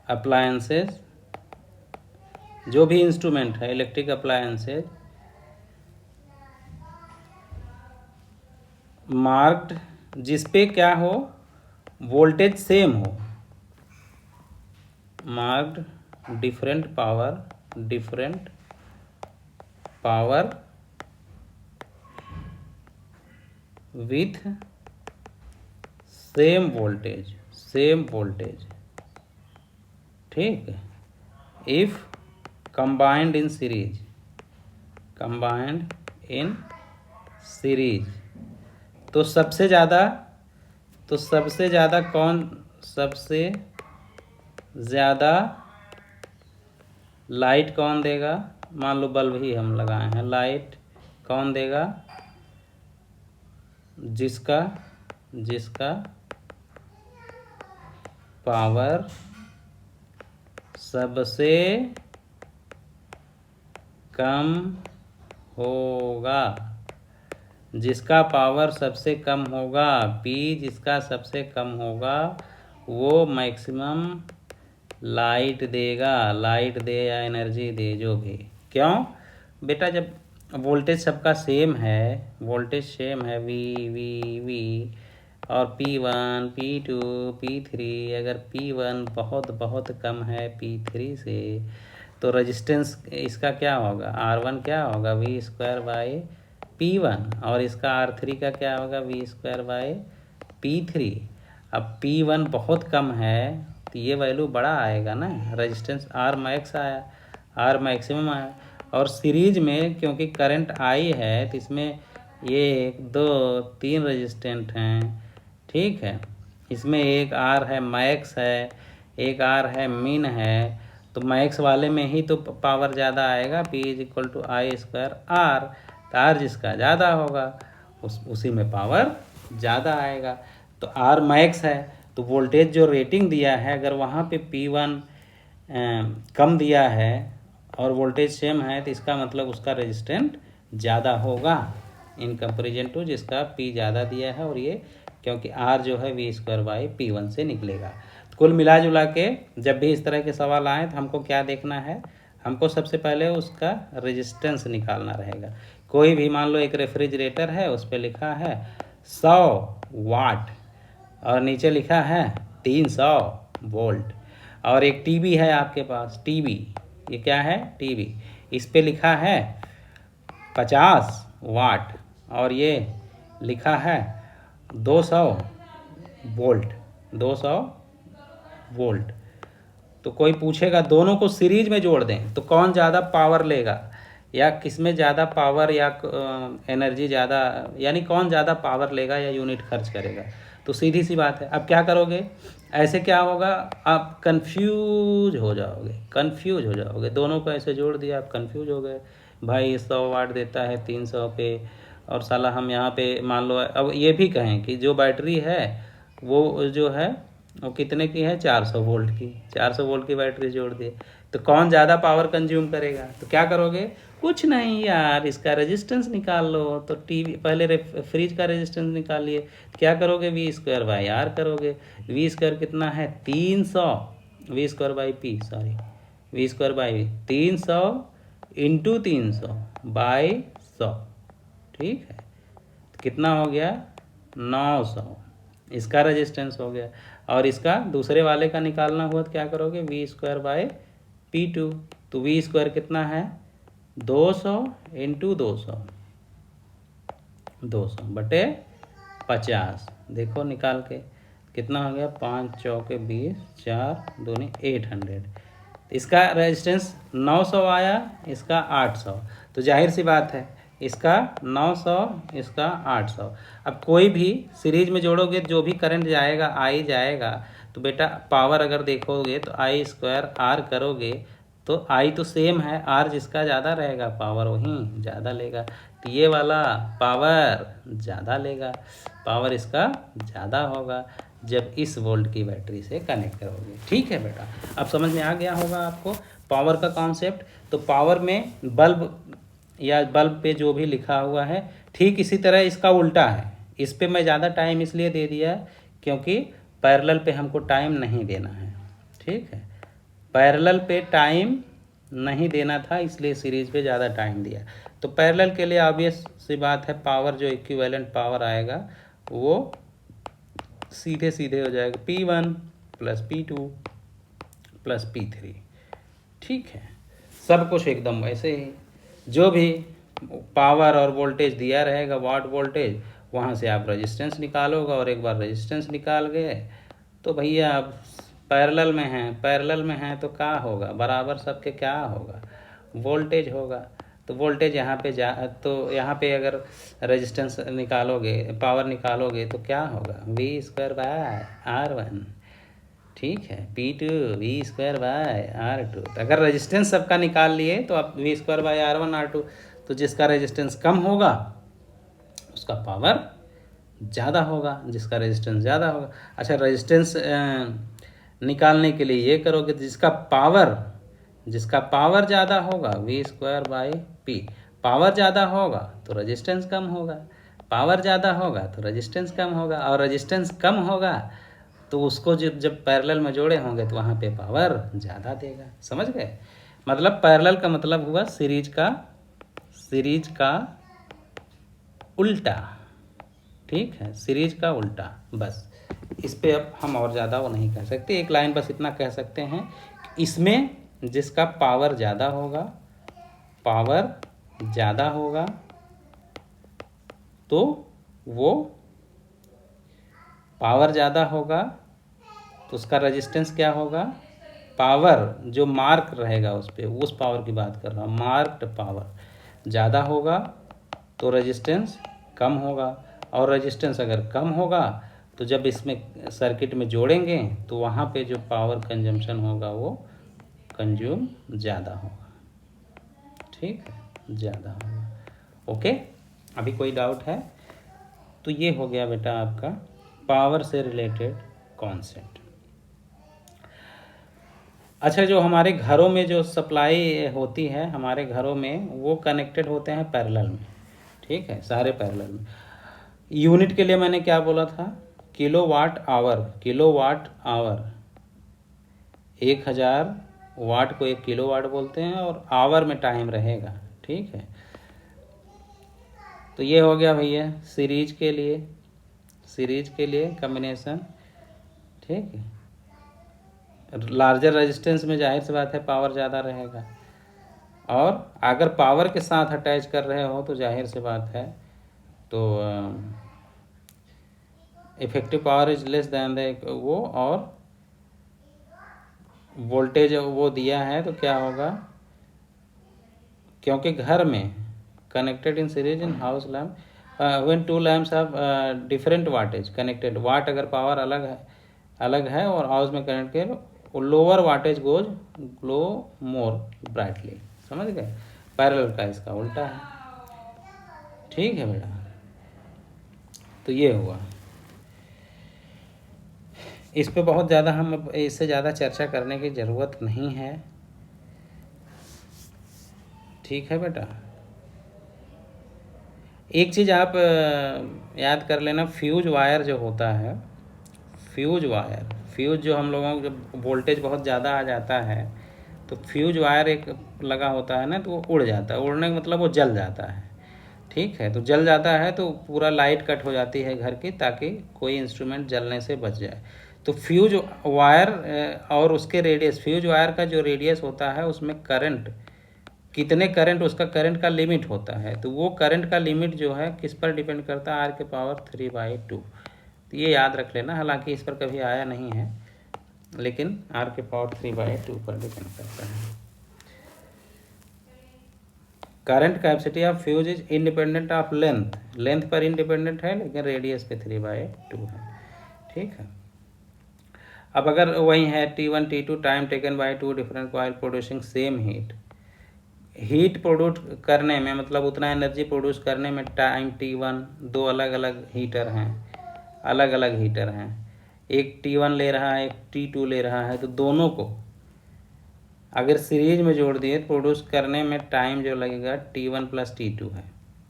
अप्लायंसेस, जो भी इंस्ट्रूमेंट है इलेक्ट्रिक अप्लायंसेस मार्क्ड, जिस पे क्या हो वोल्टेज सेम हो, marked different power with same voltage. ठीक है, इफ कंबाइंड इन सीरीज, तो सबसे ज़्यादा लाइट कौन देगा, मान लो बल्ब ही हम लगाए हैं, लाइट कौन देगा, जिसका पावर सबसे कम होगा, जिसका पावर सबसे कम होगा, P जिसका सबसे कम होगा वो मैक्सिमम लाइट देगा, लाइट दे या एनर्जी दे, जो भी। क्यों बेटा, जब वोल्टेज सबका सेम है, V और P1 P2 P3, अगर P1 बहुत कम है P3 से, तो रेजिस्टेंस इसका क्या होगा, R1 क्या होगा V स्क्वायर बाई P1, और इसका R3 का क्या होगा V स्क्वायर बाई P3। अब P1 बहुत कम है तो ये वैल्यू बड़ा आएगा ना, रेजिस्टेंस R मैक्स आया, R मैक्सिमम आया। और सीरीज में क्योंकि करंट I है तो इसमें ये 1 2 3 रेजिस्टेंट हैं। ठीक है, इसमें एक R है मैक्स है, एक R है मिन है, तो मैक्स वाले में ही तो पावर ज़्यादा आएगा, P is equal to I square R, तो R जिसका ज़्यादा होगा उसी में पावर ज़्यादा आएगा। तो R मैक्स है, तो वोल्टेज जो रेटिंग दिया है, अगर वहाँ पे P1 कम दिया है और वोल्टेज सेम है, तो इसका मतलब उसका रेजिस्टेंट ज़्यादा होगा इन कंपेरिजन टू जिसका P ज़्यादा दिया है, और ये क्योंकि R जो है V स्क्वायर बाई P1 से निकलेगा। तो कुल मिला जुला के जब भी इस तरह के सवाल आए तो हमको क्या देखना है, हमको सबसे पहले उसका रेजिस्टेंस निकालना रहेगा। कोई भी मान लो एक रेफ्रिजरेटर है, उस पर लिखा है 100 वाट और नीचे लिखा है 300 वोल्ट, और एक टीवी है आपके पास, टीवी, ये क्या है टीवी, इस पे लिखा है 50 वाट और ये लिखा है 200 वोल्ट, 200 वोल्ट। तो कोई पूछेगा दोनों को सीरीज में जोड़ दें तो कौन ज़्यादा पावर लेगा, या किस में ज़्यादा पावर या एनर्जी ज़्यादा, यानी कौन ज़्यादा पावर लेगा या यूनिट खर्च करेगा। तो सीधी सी बात है, अब क्या करोगे, ऐसे क्या होगा, आप कंफ्यूज हो जाओगे, दोनों को ऐसे जोड़ दिया, आप कंफ्यूज हो गए, भाई 100 वाट देता है 300 पे, और साला हम यहाँ पे मान लो, अब ये भी कहें कि जो बैटरी है वो जो है वो कितने की है, 400 वोल्ट की, 400 वोल्ट की बैटरी जोड़ दिए, तो कौन ज़्यादा पावर कंज्यूम करेगा। तो क्या करोगे, कुछ नहीं यार, इसका रेजिस्टेंस निकाल लो। तो टीवी पहले फ्रिज का रेजिस्टेंस निकालिए, क्या करोगे, V²/R करोगे। V² कितना है, 300, V²/P, V²/V 300 इंटू 300/100, ठीक है, तो कितना हो गया, 900, इसका रेजिस्टेंस हो गया। और इसका दूसरे वाले का निकालना हुआ तो क्या करोगे, V²/P2, तो V² कितना है, 200 इंटू 200/50, देखो निकाल के कितना हो गया, 5 चौके 20, 4 दूनी 800, इसका रेजिस्टेंस 900 आया, इसका 800, तो जाहिर सी बात है इसका 900, इसका 800। अब कोई भी सीरीज में जोड़ोगे, जो भी करंट जाएगा, आई जाएगा, तो बेटा पावर अगर देखोगे तो I²R करोगे तो आई तो सेम है, आर जिसका ज़्यादा रहेगा पावर वहीं ज़्यादा लेगा, तो ये वाला पावर ज़्यादा लेगा, पावर इसका ज़्यादा होगा जब इस वोल्ट की बैटरी से कनेक्ट करोगे। ठीक है बेटा, अब समझ में आ गया होगा आपको पावर का कॉन्सेप्ट। तो पावर में बल्ब या बल्ब पे जो भी लिखा हुआ है, ठीक इसी तरह इसका उल्टा है। इस पे मैं ज़्यादा टाइम इसलिए दे दिया क्योंकि पैरेलल पे हमको टाइम नहीं देना है, ठीक है, पैरेलल पे टाइम नहीं देना था, इसलिए सीरीज पे ज़्यादा टाइम दिया। तो पैरेलल के लिए ऑब्वियस सी बात है, पावर जो इक्विवेलेंट पावर आएगा वो सीधे सीधे हो जाएगा, P1 + P2 + P3, ठीक है, सब कुछ एकदम वैसे ही, जो भी पावर और वोल्टेज दिया रहेगा, वाट वोल्टेज, वहाँ से आप रेजिस्टेंस निकालोगे, और एक बार रेजिस्टेंस निकाल गए तो भैया आप पैरेलल में हैं तो क्या होगा, बराबर सबके क्या होगा, वोल्टेज होगा। तो वोल्टेज यहाँ पे तो यहाँ पे अगर रेजिस्टेंस निकालोगे, पावर निकालोगे तो क्या होगा, V²/R1, ठीक है, P2 V²/R2। तो अगर रेजिस्टेंस सबका निकाल लिए तो आप V²/R1 R2, तो जिसका रेजिस्टेंस कम होगा उसका पावर ज़्यादा होगा, जिसका रेजिस्टेंस ज़्यादा होगा। अच्छा, रेजिस्टेंस निकालने के लिए ये करोगे, जिसका पावर ज़्यादा होगा, V²/P, पावर ज़्यादा होगा तो रेजिस्टेंस कम होगा, पावर ज़्यादा होगा तो रेजिस्टेंस कम होगा, और रेजिस्टेंस कम होगा तो उसको जब पैरेलल में जोड़े होंगे तो वहाँ पे पावर ज़्यादा देगा। समझ गए, मतलब पैरेलल का मतलब हुआ सीरीज का उल्टा, ठीक है, सीरीज का उल्टा, बस इस पे अब हम और ज़्यादा वो नहीं कह सकते। एक लाइन बस इतना कह सकते हैं, इसमें जिसका पावर ज़्यादा होगा तो वो पावर ज़्यादा होगा तो उसका रेजिस्टेंस क्या होगा, पावर जो मार्क रहेगा उस पर, उस पावर की बात कर रहा हूँ, मार्क्ड पावर ज़्यादा होगा तो रेजिस्टेंस कम होगा, और रेजिस्टेंस अगर कम होगा तो जब इसमें सर्किट में जोड़ेंगे तो वहाँ पे जो पावर कंजम्पशन होगा वो कंज्यूम ज़्यादा होगा, ठीक है, ज़्यादा होगा। ओके, अभी कोई डाउट है? तो ये हो गया बेटा आपका पावर से रिलेटेड कॉन्सेप्ट। अच्छा, जो हमारे घरों में जो सप्लाई होती है हमारे घरों में, वो कनेक्टेड होते हैं पैरेलल में, ठीक है, सारे पैरेलल में। यूनिट के लिए मैंने क्या बोला था, किलोवाट आवर, 1000 वाट को 1 किलोवाट बोलते हैं, और आवर में टाइम रहेगा, ठीक है। तो ये हो गया भैया सीरीज के लिए कम्बिनेशन, ठीक है। लार्जर रेजिस्टेंस में जाहिर सी बात है पावर ज़्यादा रहेगा, और अगर पावर के साथ अटैच कर रहे हो तो जाहिर सी बात है तो effective power is less than वो, और वोल्टेज वो दिया है तो क्या होगा, क्योंकि घर में connected in series in house lamp when two lamps have different wattage connected, watt अगर पावर अलग है और हाउस में कनेक्ट किया, lower wattage goes glow more brightly. समझ गए? पैरेलल का इसका उल्टा है। ठीक है बेटा, तो ये हुआ। इस पे बहुत ज़्यादा हम इससे ज़्यादा चर्चा करने की ज़रूरत नहीं है। ठीक है बेटा, एक चीज़ आप याद कर लेना, फ्यूज वायर जो होता है, फ्यूज जो हम लोगों को जब वोल्टेज बहुत ज़्यादा आ जाता है तो फ्यूज वायर एक लगा होता है ना, तो वो उड़ जाता है। उड़ने का मतलब वो जल जाता है। ठीक है, तो जल जाता है तो पूरा लाइट कट हो जाती है घर की, ताकि कोई इंस्ट्रूमेंट जलने से बच जाए। तो फ्यूज वायर और उसके रेडियस, फ्यूज वायर का जो रेडियस होता है उसमें करंट, कितने करंट, उसका करंट का लिमिट होता है। तो वो करंट का लिमिट जो है किस पर डिपेंड करता है? R⁻3/2। तो ये याद रख लेना, हालांकि इस पर कभी आया नहीं है, लेकिन R⁻3/2 पर डिपेंड करता है। Current capacity of fuse is independent of length, length पर इंडिपेंडेंट है लेकिन रेडियस पे 3/2 है। ठीक है, अब अगर वही है T1 T2 time taken by two different coil producing same heat produce करने में, मतलब उतना एनर्जी प्रोड्यूस करने में टाइम T1, दो अलग अलग हीटर हैं, एक T1 ले रहा है, एक T2 ले रहा है, तो दोनों को अगर सीरीज में जोड़ दिए तो प्रोड्यूस करने में टाइम जो लगेगा T1 + T2 है।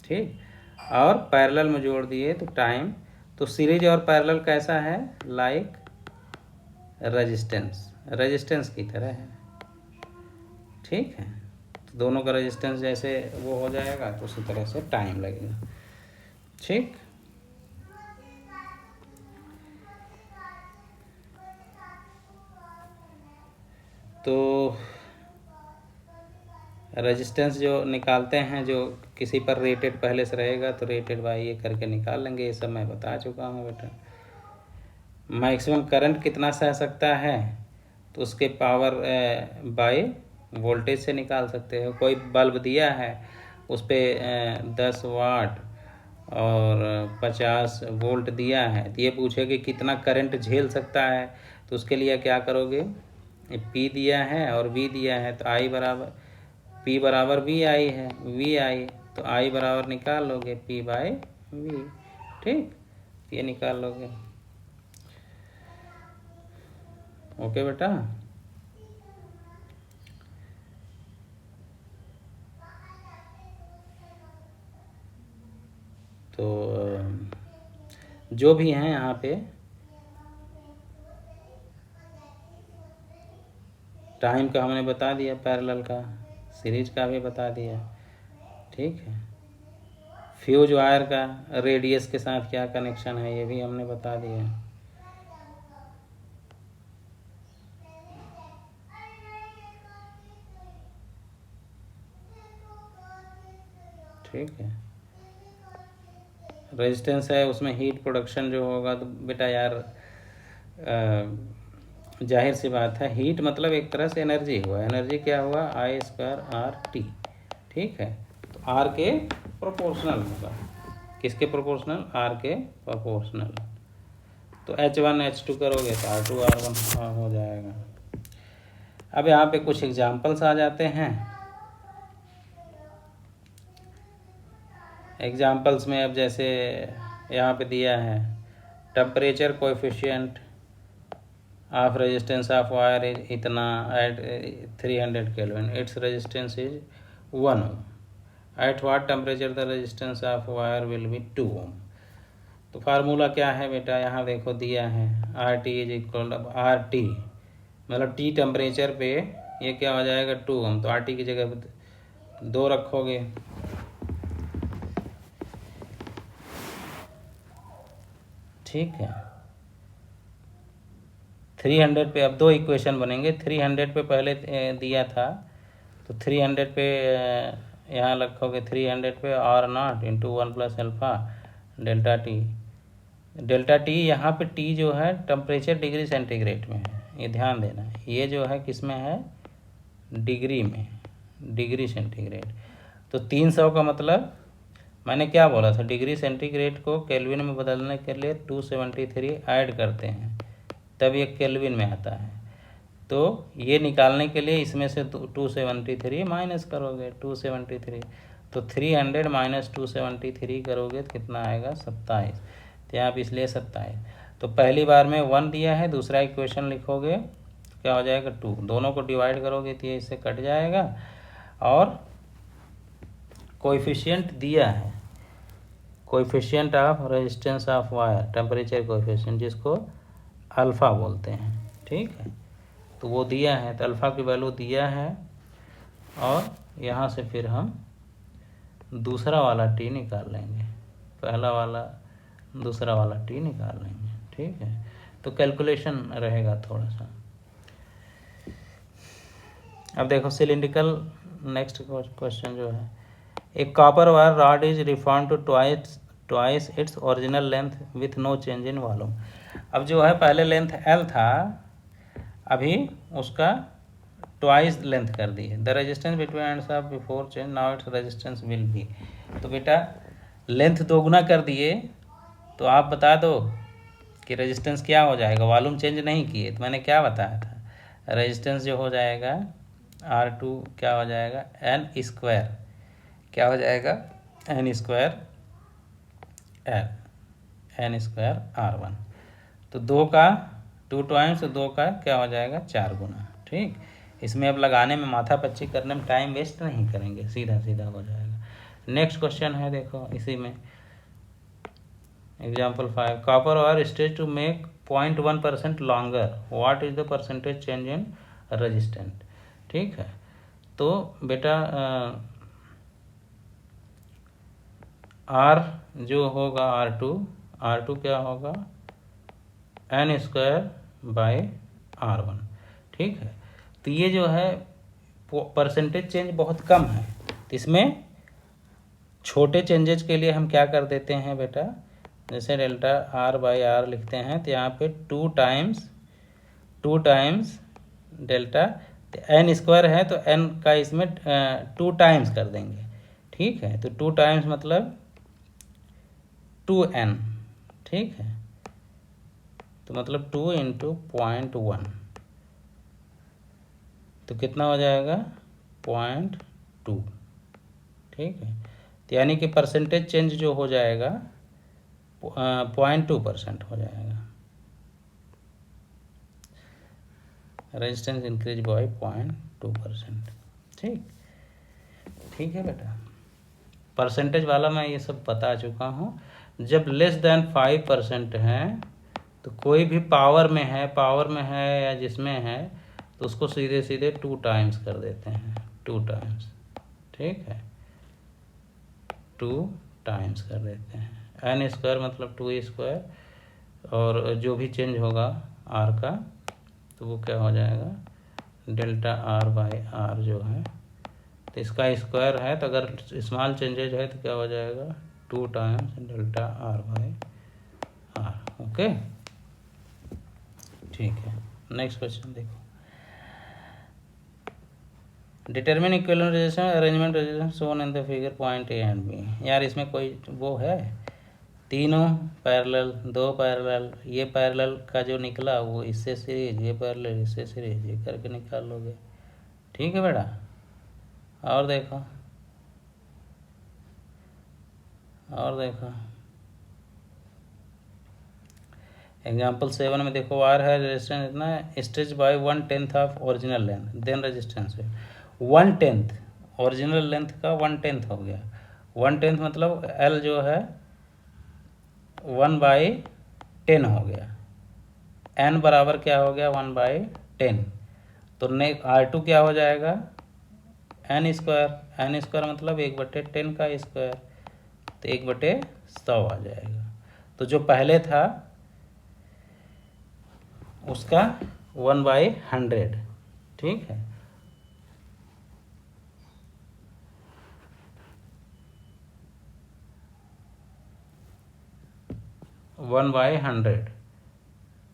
ठीक, और पैरेलल में जोड़ दिए तो टाइम, तो सीरीज और पैरेलल कैसा है? लाइक रेजिस्टेंस की तरह है। ठीक है, तो दोनों का रेजिस्टेंस जैसे वो हो जाएगा तो उसी तरह से टाइम लगेगा। ठीक, तो रेजिस्टेंस जो निकालते हैं, जो किसी पर रेटेड पहले से रहेगा तो रेटेड बाय ये करके निकाल लेंगे। ये सब मैं बता चुका हूँ बेटा। मैक्सिमम करंट कितना सह सकता है तो उसके पावर बाय वोल्टेज से निकाल सकते हो। कोई बल्ब दिया है, उस पर 10 वाट और 50 वोल्ट दिया है, तो ये पूछे कि कितना करंट झेल सकता है, तो उसके लिए क्या करोगे? P दिया है और V दिया है, तो P बराबर VI है, VI, तो I बराबर निकाल लोगे P/V। ठीक, ये निकाल लोगे। ओके बेटा, तो जो भी हैं यहाँ पे टाइम का हमने बता दिया, पैरेलल का, सीरीज का भी बता दिया। ठीक है, फ्यूज वायर का रेडियस के साथ क्या कनेक्शन है ये भी हमने बता दिया। ठीक है, रेजिस्टेंस है, उसमें हीट प्रोडक्शन जो होगा, तो बेटा यार जाहिर सी बात है, हीट मतलब एक तरह से एनर्जी हुआ। एनर्जी क्या हुआ? I²RT। ठीक है, तो R के प्रोपोर्शनल होगा। किसके प्रोपोर्शनल? R के प्रोपोर्शनल। तो H1 H2 करोगे तो R2 R1 हो जाएगा। अब यहाँ पे कुछ एग्जाम्पल्स आ जाते हैं। एग्जाम्पल्स में अब जैसे यहाँ पे दिया है, temperature coefficient of resistance of wire is इतना at 300 kelvin, its resistance is 1 ohm. At what temperature the resistance of wire will be 2 ohm. तो फार्मूला क्या है बेटा? यहाँ देखो दिया है, RT इज इक्वल RT, मतलब T टेम्परेचर पे ये क्या हो जाएगा? 2 ओम। तो RT की जगह 2 रखोगे। ठीक है, 300 पे अब दो इक्वेशन बनेंगे। 300 पे पहले दिया था, तो 300 पे यहाँ रखोगे, 300 पे R0 into 1 + alpha delta T. Delta T यहाँ पे टी जो है टेम्परेचर डिग्री सेंटीग्रेड में है, ये ध्यान देना। ये जो है किस में है? डिग्री में, डिग्री सेंटीग्रेड। तो 300 का मतलब मैंने क्या बोला था, डिग्री सेंटीग्रेड को केल्विन में बदलने के लिए 273 ऐड करते हैं तब ये केल्विन में आता है। तो ये निकालने के लिए इसमें से 273 माइनस करोगे, 273 तो 300 माइनस 273 करोगे तो कितना आएगा 27। तो यहाँ पर इसलिए 27। तो पहली बार में 1 दिया है, दूसरा इक्वेशन लिखोगे क्या हो जाएगा 2, दोनों को डिवाइड करोगे तो ये इससे कट जाएगा। और कोएफिशिएंट दिया है, coefficient of resistance of wire, temperature coefficient, जिसको अल्फ़ा बोलते हैं, ठीक है। तो वो दिया है, तो अल्फ़ा की वैल्यू दिया है और यहाँ से फिर हम दूसरा वाला टी निकाल लेंगे, पहला वाला दूसरा वाला टी निकाल लेंगे, ठीक है। तो कैलकुलेशन रहेगा थोड़ा सा। अब देखो सिलिंड्रिकल, नेक्स्ट क्वेश्चन जो है, एक copper wire rod is reform to twice its original length with no change in volume. अब जो है पहले लेंथ L था, अभी उसका ट्वाइस लेंथ कर दी है। The resistance between ends of before change now its resistance will be. तो बेटा लेंथ दोगुना कर दिए तो आप बता दो कि रेजिस्टेंस क्या हो जाएगा, वॉल्यूम चेंज नहीं किए तो मैंने क्या बताया था, रेजिस्टेंस जो हो जाएगा R2 क्या हो जाएगा N स्क्वायर, क्या हो जाएगा N स्क्वायर R1। तो 2 का 2 टाइम्स 2 का क्या हो जाएगा 4 गुना, ठीक। इसमें अब लगाने में माथा पच्ची करने में टाइम वेस्ट नहीं करेंगे, सीधा सीधा हो जाएगा। नेक्स्ट क्वेश्चन है देखो इसी में, example 5, copper wire stage to make 0.1% longer, what is the percentage change in resistant, ठीक है। तो बेटा R जो होगा R2 क्या होगा N स्क्वायर बाई R1, ठीक है। तो ये जो है परसेंटेज चेंज बहुत कम है, तो इसमें छोटे चेंजेज के लिए हम क्या कर देते हैं बेटा, जैसे डेल्टा R बाई R लिखते हैं तो यहाँ पे 2 टाइम्स डेल्टा, N स्क्वायर है तो N का इसमें 2 टाइम्स कर देंगे, ठीक है। तो 2 टाइम्स मतलब 2N, ठीक है। तो मतलब 2 इंटू 0.1 तो कितना हो जाएगा 0.2, ठीक है। तो यानी कि परसेंटेज चेंज जो हो जाएगा 0.2% हो जाएगा, रेजिस्टेंस इंक्रीज बाय 0.2%, ठीक है बेटा। परसेंटेज वाला मैं ये सब बता चुका हूँ। जब लेस देन 5% है तो कोई भी पावर में है या जिसमें है तो उसको सीधे सीधे 2 टाइम्स कर देते हैं, 2 टाइम्स, ठीक है, 2 टाइम्स कर देते हैं। N स्क्वायर मतलब 2 स्क्वायर, और जो भी चेंज होगा R का तो वो क्या हो जाएगा डेल्टा R बाई R जो है, तो इसका स्क्वायर है तो अगर स्मॉल चेंजेज है तो क्या हो जाएगा 2 times delta R by R, okay, ठीक है। नेक्स्ट क्वेश्चन देखो, determine equivalent resistance arrangement resistance shown in the figure point A and B। यार इसमें कोई वो है, तीनों पैरेलल, 2 पैरेलल, ये पैरेलल का जो निकला वो इससे सीरीज, ये पैरेलल इससे सीरीज, ये करके निकाल लोगे, ठीक है बेटा। और देखो एग्जाम्पल 7 में देखो, वायर है रेजिस्टेंस इतना stretch by 1/10 of original length, then resistance है 1/10, ओरिजिनल लेंथ का 1/10 हो गया। 1/10 मतलब L जो है 1/10 हो गया, N बराबर क्या हो गया 1/10, तो R2 क्या हो जाएगा N स्क्वायर मतलब 1/10 का स्क्वायर, तो 1/100 आ जाएगा। तो जो पहले था उसका 1/100, ठीक है। वन बाई 100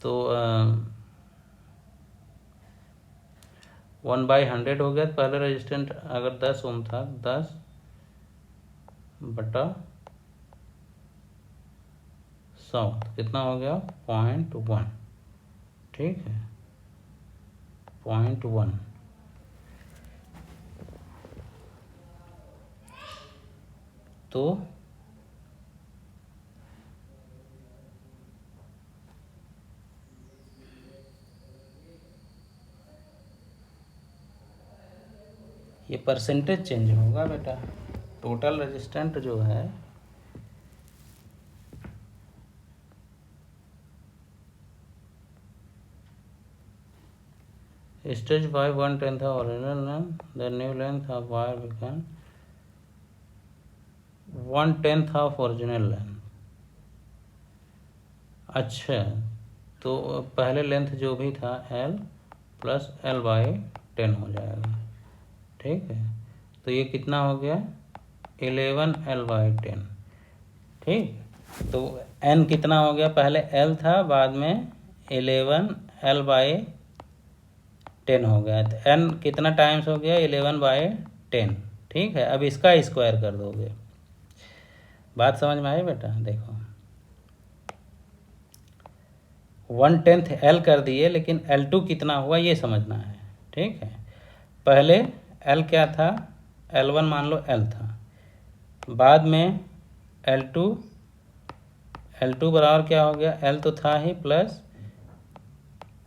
तो 1/100 हो गया। पहले रेजिस्टेंट अगर 10 ओम था, 10 बटा 100, कितना हो गया 0.1, ठीक है 0.1। तो ये परसेंटेज चेंज होगा बेटा, टोटल रेजिस्टेंट जो है stage by 1/10 of original length, the new length of wire become 1/10 of original length। अच्छा, तो पहले लेंथ जो भी था L प्लस L/10 हो जाएगा, ठीक है। तो ये कितना हो गया 11L/10, ठीक। तो N कितना हो गया, पहले L था बाद में 11L/10 हो गया, तो N कितना टाइम्स हो गया 11/10, ठीक है। अब इसका स्क्वायर कर दोगे, बात समझ में आई बेटा। देखो 1/10 L कर दिए, लेकिन L2 कितना हुआ ये समझना है, ठीक है। पहले L क्या था, L1 मान लो L था, बाद में L2 बराबर क्या हो गया, L तो था ही प्लस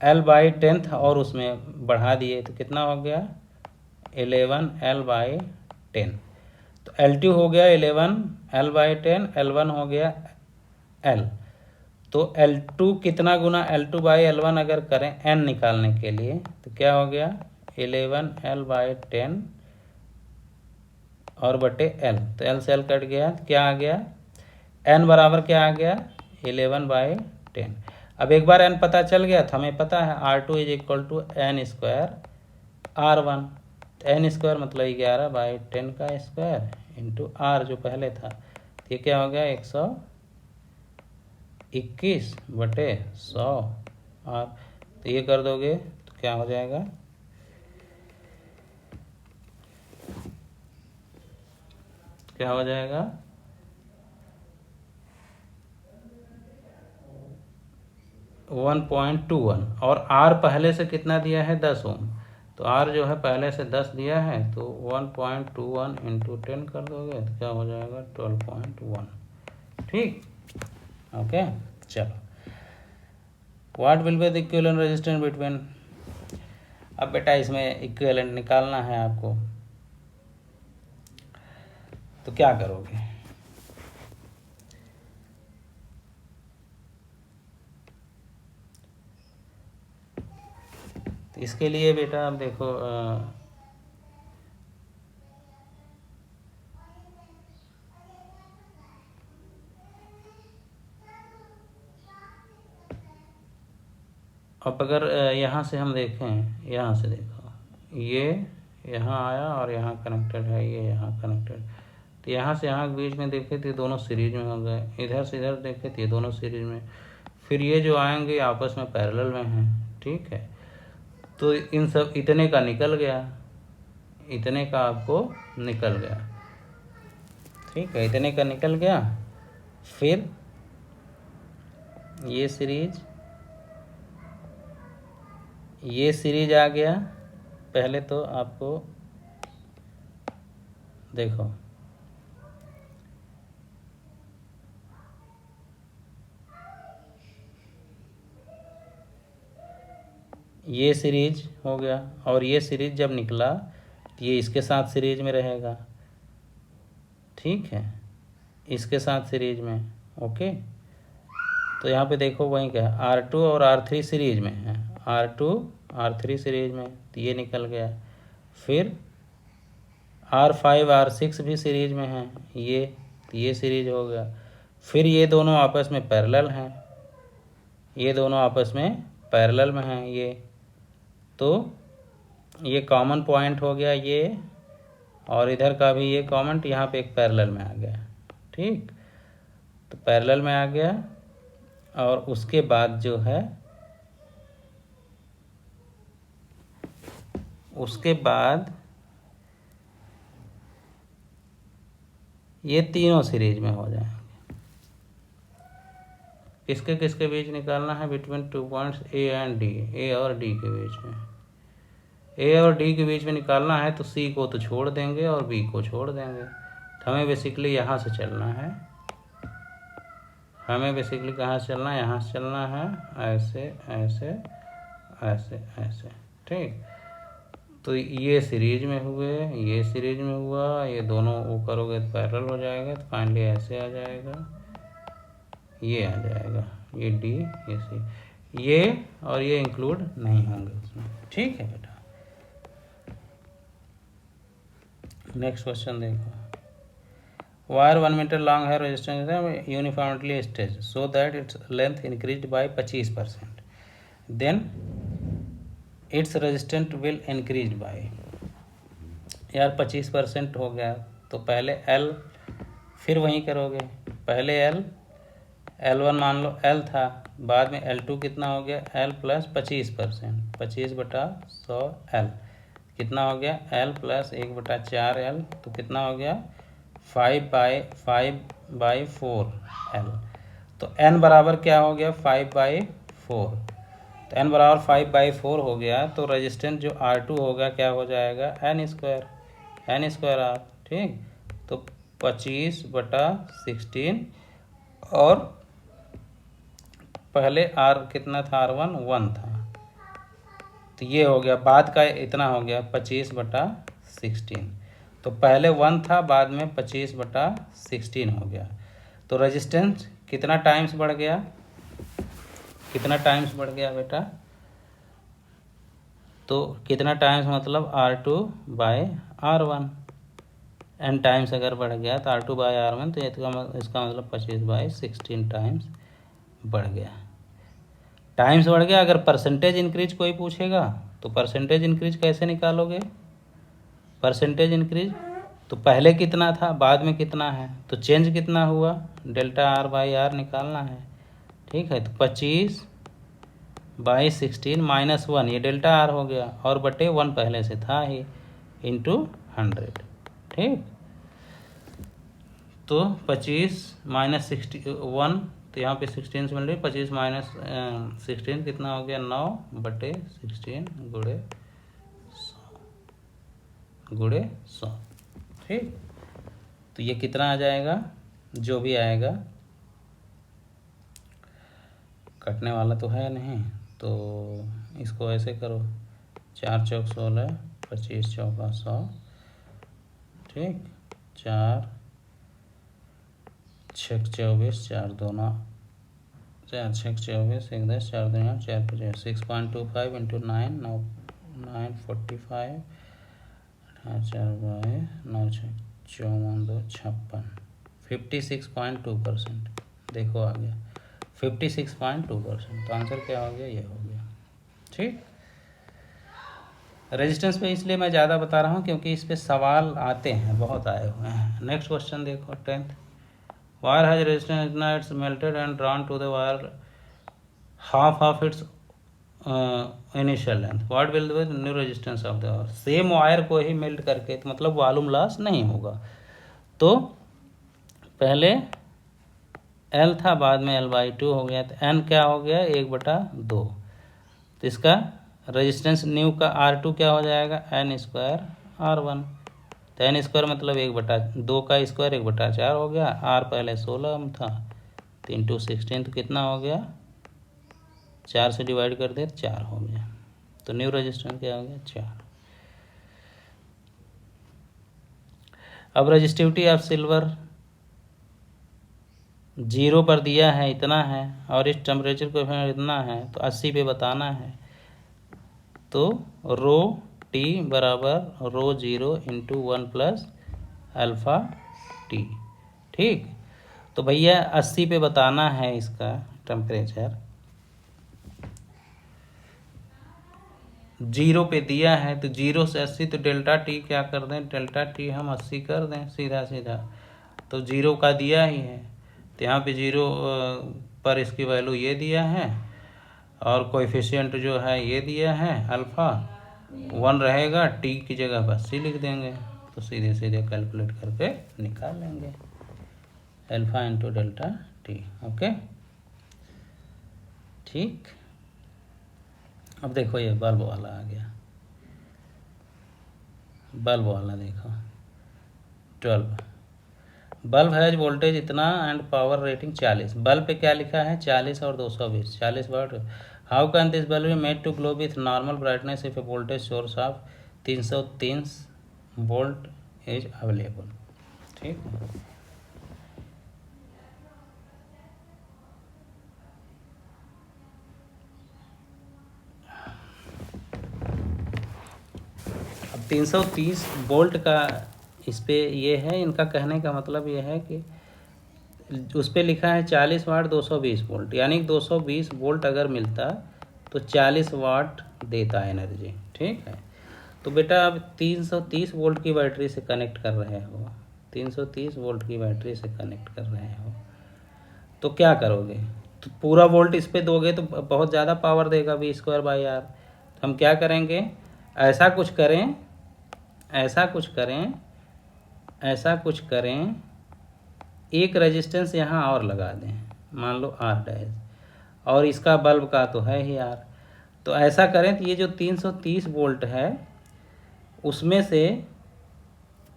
L/10 था और उसमें बढ़ा दिए तो कितना हो गया 11L/10। तो L2 हो गया 11L/10, L1 हो गया L। तो L2 कितना गुना L2/L1 अगर करें N निकालने के लिए तो क्या हो गया 11L/10 और बटे L, तो L से L कट गया तो क्या आ गया N बराबर क्या आ गया 11/10। अब एक बार N पता चल गया तो हमें पता है R2 = N² R1, तो N² मतलब 11/10 का स्क्वायर इंटू R जो पहले था, तो ये क्या हो गया 121/100 R। तो ये कर दोगे तो क्या हो जाएगा, क्या हो जाएगा 1.21, और R पहले से कितना दिया है 10 ओम, तो R जो है पहले से 10 दिया है, तो 1.21 × 10 कर दोगे तो क्या हो जाएगा 12.1, ठीक। ओके, चलो what will be the equivalent resistance between. अब बेटा इसमें इक्विवेलेंट निकालना है आपको, तो क्या करोगे, तो इसके लिए बेटा आप देखो अब अगर यहाँ से हम देखें, यहाँ से देखो ये यहाँ आया और यहाँ कनेक्टेड है, ये यहाँ कनेक्टेड, तो यहाँ से यहाँ के बीच में देखे तो ये दोनों सीरीज में हो गए, इधर से इधर देखे तो ये दोनों सीरीज में, फिर ये जो आएंगे आपस में पैरेलल में हैं, ठीक है। तो इन सब इतने का निकल गया, इतने का आपको निकल गया, ठीक है, इतने का निकल गया। फिर ये सीरीज आ गया। पहले तो आपको देखो ये सीरीज हो गया, और ये सीरीज जब निकला तो ये इसके साथ सीरीज में रहेगा, ठीक है, इसके साथ सीरीज में, ओके। तो यहाँ पे देखो वहीं क्या R2 और R3 सीरीज में है, R2 R3 सीरीज में, तो ये निकल गया। फिर R5 R6 भी सीरीज में है, ये सीरीज हो गया। फिर ये दोनों आपस में पैरेलल हैं, ये दोनों आपस में पैरेलल में हैं, ये तो ये कॉमन पॉइंट हो गया ये, और इधर का भी ये कॉमन, यहाँ पे एक पैरेलल में आ गया, ठीक। तो पैरेलल में आ गया, और उसके बाद जो है उसके बाद ये तीनों सीरीज में हो जाएंगे। किसके किसके बीच निकालना है? Between 2 points A and D, A और डी के बीच में। ए और डी के बीच में निकालना है तो सी को तो छोड़ देंगे और बी को छोड़ देंगे। तो हमें बेसिकली यहाँ से चलना है, हमें बेसिकली कहाँ से चलना है? यहाँ से चलना है, ऐसे ऐसे ऐसे ऐसे, ठीक। तो ये सीरीज में हुए, ये सीरीज में हुआ, ये दोनों वो करोगे तो पैरेलल हो जाएगा, तो फाइनली ऐसे आ जाएगा, ये आ जाएगा, ये डी, ये सी, ये और ये इंक्लूड नहीं होंगे उसमें, ठीक है बेटा। नेक्स्ट क्वेश्चन देखो। वायर 1 मीटर लॉन्ग है, resistance uniformly stage so that its length increased by 25%, then its resistant will increase by. यार 25% हो गया तो पहले एल, फिर वहीं करोगे, पहले एल, L1 मान लो L था, बाद में L2 कितना हो गया? L प्लस 25%, 25/100 L कितना हो गया? L प्लस 1/4 L, तो कितना हो गया? 5/4 L। तो n बराबर क्या हो गया? 5/4। तो n बराबर 5/4 हो गया, तो रेजिस्टेंस जो R2 होगा क्या हो जाएगा? n स्क्वायर R, ठीक। तो 25/16, और पहले R कितना था? R1 1 था, तो ये हो गया, बाद का इतना हो गया 25/16। तो पहले 1 था, बाद में 25/16 हो गया। तो रेजिस्टेंस कितना टाइम्स बढ़ गया? कितना टाइम्स बढ़ गया बेटा? तो कितना टाइम्स मतलब R2/R1, n टाइम्स अगर बढ़ गया तो R2/R1, तो इसका मतलब 25/16 टाइम्स बढ़ गया। टाइम्स बढ़ गया। अगर परसेंटेज इंक्रीज कोई पूछेगा तो परसेंटेज इंक्रीज कैसे निकालोगे? परसेंटेज इंक्रीज तो पहले कितना था, बाद में कितना है, तो चेंज कितना हुआ? डेल्टा R/R निकालना है, ठीक है। तो 25/16 माइनस 1, ये डेल्टा R हो गया, और बटे 1 पहले से था ही, इंटू 100, ठीक। तो 25 माइनस 1, तो यहाँ पे 16 से मिल रही, 25 माइनस 16 कितना हो गया? 9/16 गुणे 100, ठीक। तो ये कितना आ जाएगा? जो भी आएगा, कटने वाला तो है नहीं, तो इसको ऐसे करो, 4 चौक 16, 25 चौका 100, ठीक। 4 6 24, 4 2 4 6 24, 1 10, 4 2 4 5 6.25 इंटू 9 945, 4 9 6 54 2 56, 56.2%। देखो आ गया 56.2%। तो आंसर क्या हो गया? ये हो गया, ठीक। रेजिस्टेंस पे इसलिए मैं ज़्यादा बता रहा हूँ क्योंकि इस पे सवाल आते हैं, बहुत आए हुए हैं। नेक्स्ट क्वेश्चन देखो, 10th। वायर हैज रेजिस्टेंस इतना its melted and drawn to the wire half of its initial length, what will be the new resistance of the wire. Same wire को ही मेल्ट करके, तो मतलब वॉल्यूम लॉस नहीं होगा। तो पहले L था, बाद में L/2 हो गया, तो N क्या हो गया? 1/2। तो इसका रेजिस्टेंस न्यू का R2 क्या हो जाएगा? n square R1। तो n स्क्वायर मतलब 1/2 का स्क्वायर 1/4 हो गया। R पहले 16 था, तो इंटू 16, तो कितना हो गया? 4 से डिवाइड कर दे, 4 हो गया। तो न्यू रेजिस्टेंस क्या हो गया? 4। अब रजिस्टिविटी ऑफ सिल्वर 0 पर दिया है, इतना है, और इस टेम्परेचर को इतना है, तो 80 पे बताना है। तो रो T बराबर रो 0 इंटू 1 प्लस अल्फ़ा T, ठीक। तो भैया 80 पे बताना है इसका टेम्परेचर, 0 पे दिया है, तो 0 से 80, तो डेल्टा T क्या कर दें? डेल्टा T हम 80 कर दें सीधा सीधा। तो 0 का दिया ही है, तो यहाँ पे 0 पर इसकी वैल्यू ये दिया है, और कोएफिशिएंट जो है ये दिया है, अल्फ़ा 1 रहेगा, T की जगह पर 80 लिख देंगे, तो सीधे सीधे कैलकुलेट करके निकाल लेंगे। Alpha into delta T. Okay, ठीक। अब देखो ये बल्ब वाला आ गया, बल्ब वाला देखो 12। बल्ब हैज वोल्टेज इतना एंड पावर रेटिंग 40। बल्ब पे क्या लिखा है 40 और 220, 40 watt. How can this bulb be made to glow with normal brightness if a voltage source of 330 volt is available. ठीक है, अब 330 वोल्ट का इस पे ये है, इनका कहने का मतलब ये है कि उस पर लिखा है 40 वाट 220 वोल्ट, यानी 220 वोल्ट अगर मिलता तो 40 वाट देता एनर्जी। ठीक है, तो बेटा अब 330 वोल्ट की बैटरी से कनेक्ट कर रहे हो, 330 वोल्ट की बैटरी से कनेक्ट कर रहे हो, तो क्या करोगे? तो पूरा वोल्ट इस पे दोगे तो बहुत ज़्यादा पावर देगा V²/R। हम क्या करेंगे, ऐसा कुछ करें, ऐसा कुछ करें, ऐसा कुछ करें, एक रेजिस्टेंस यहाँ और लगा दें, मान लो R डैश, और इसका बल्ब का तो है ही R। तो ऐसा करें तो ये जो 330 वोल्ट है उसमें से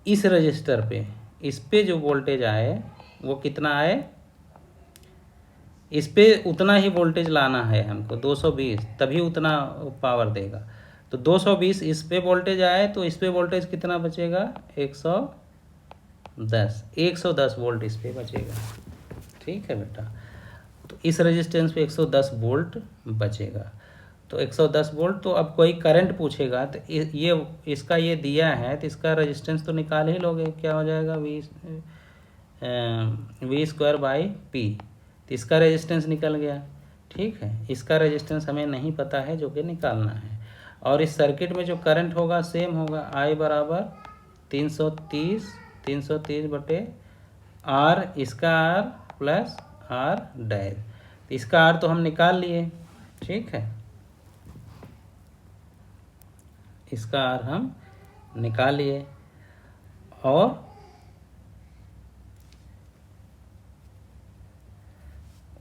इस रजिस्टर पे, इस पे जो वोल्टेज आए वो कितना आए, इस पे उतना ही वोल्टेज लाना है हमको 220, तभी उतना पावर देगा। तो 220 इस पे वोल्टेज आए तो इस पे वोल्टेज कितना बचेगा 110, 110 वोल्ट इस पे बचेगा। ठीक है बेटा, तो इस रेजिस्टेंस पे 110 वोल्ट बचेगा। तो 110 वोल्ट, तो अब कोई करंट पूछेगा तो ये इसका ये दिया है तो इसका रेजिस्टेंस तो निकाल ही लोगे, क्या हो जाएगा V²/P, तो इसका रेजिस्टेंस निकल गया। ठीक है, इसका रेजिस्टेंस हमें नहीं पता है जो कि निकालना है। और इस सर्किट में जो करंट होगा सेम होगा, I बराबर 330/R, इसका R प्लस R डैश, इसका R तो हम निकाल लिए। ठीक है, इसका R हम निकाल लिए, और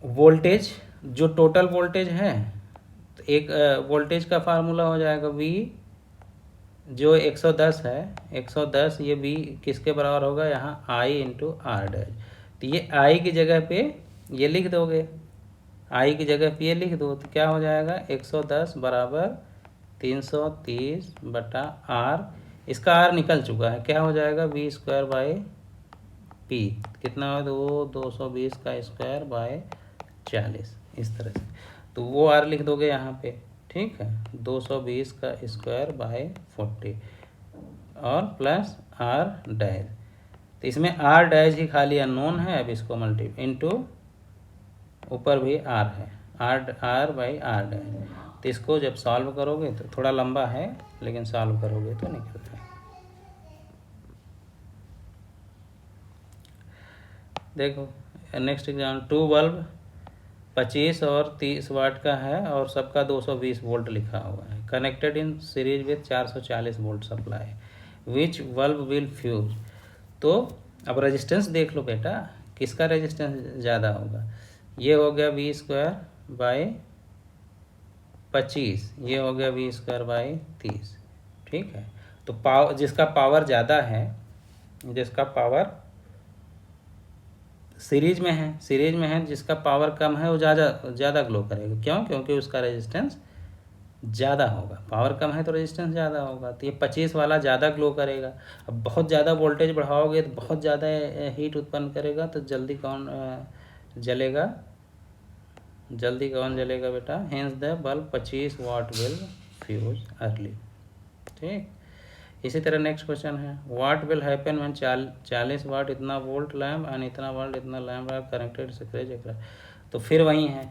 वोल्टेज जो टोटल वोल्टेज है, तो एक वोल्टेज का फार्मूला हो जाएगा V जो 110 है, 110 ये V किसके बराबर होगा यहाँ I इंटू R डैश। तो ये I की जगह पे ये लिख दोगे, I की जगह पे ये लिख दो, तो क्या हो जाएगा 110 बराबर 330/R, इसका R निकल चुका है, क्या हो जाएगा V²/P, कितना हो तो 220 का स्क्वायर बाय 40, इस तरह से। तो वो R लिख दोगे यहाँ पे। ठीक है, 220 का स्क्वायर बाय 40 और प्लस R डैश, तो इसमें R डैश ही खाली अननोन है, अब इसको मल्टी इंटू ऊपर भी R है, R/R डैश। तो इसको जब सॉल्व करोगे तो थोड़ा लंबा है लेकिन सॉल्व करोगे तो निकल जाएगा। देखो नेक्स्ट एग्जाम, 2 बल्ब 25 और 30 वाट का है और सबका 220 वोल्ट लिखा हुआ है, connected in series with 440 volt supply, which bulb will fuse. तो अब रेजिस्टेंस देख लो बेटा, किसका रेजिस्टेंस ज़्यादा होगा, ये हो गया V²/25, ये हो गया V²/30। ठीक है, तो पावर जिसका पावर ज़्यादा है, जिसका पावर सीरीज में है, सीरीज में है, जिसका पावर कम है वो ज़्यादा ग्लो करेगा। क्यों? क्योंकि उसका रेजिस्टेंस ज़्यादा होगा, पावर कम है तो रेजिस्टेंस ज़्यादा होगा, तो ये 25 वाला ज़्यादा ग्लो करेगा। अब बहुत ज़्यादा वोल्टेज बढ़ाओगे तो बहुत ज़्यादा हीट उत्पन्न करेगा, तो जल्दी कौन जलेगा, जल्दी कौन जलेगा बेटा, hence the bulb 25 what will fuse early. ठीक, इसी तरह नेक्स्ट क्वेश्चन है, व्हाट विल हैपन व्हेन 40 वाट इतना वोल्ट लैम्प एंड इतना वोल्ट इतना लैम्प आर कनेक्टेड सेपरेट। तो फिर वही है,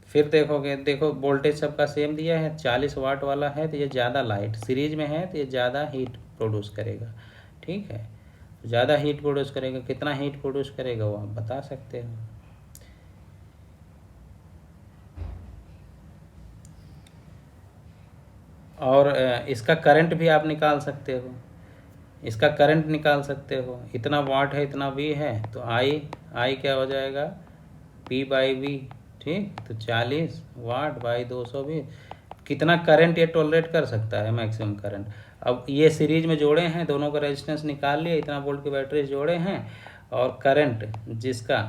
फिर देखोगे, देखो वोल्टेज सबका सेम दिया है, 40 वाट वाला है तो ये ज़्यादा लाइट सीरीज में है तो ये ज़्यादा हीट प्रोड्यूस करेगा। ठीक है, ज़्यादा हीट प्रोड्यूस करेगा, कितना हीट प्रोड्यूस करेगा वो आप बता सकते हो। और इसका करंट भी आप निकाल सकते हो, इसका करंट निकाल सकते हो, इतना वाट है इतना वी है, तो आई क्या हो जाएगा P बाई वी, ठीक। तो 40 वाट बाई 220, कितना करंट ये टॉलरेट कर सकता है मैक्सिमम करंट। अब ये सीरीज में जोड़े हैं, दोनों का रेजिस्टेंस निकाल लिए, इतना वोल्ट की बैटरी जोड़े हैं, और करंट जिसका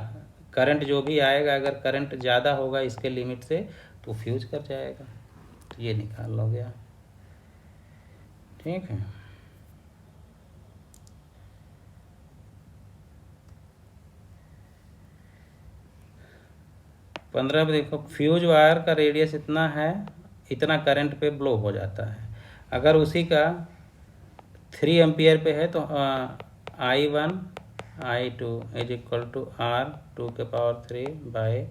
करंट जो भी आएगा, अगर करंट ज़्यादा होगा इसके लिमिट से तो फ्यूज कर जाएगा। तो ये निकाल लोगे आप, ठीक है। पंद्रह पे देखो, फ्यूज वायर का रेडियस इतना है, इतना करंट पे ब्लो हो जाता है। अगर उसी का 3 एम्पियर पे है तो I1 I2 is equal to R 2 के पावर 3 बाई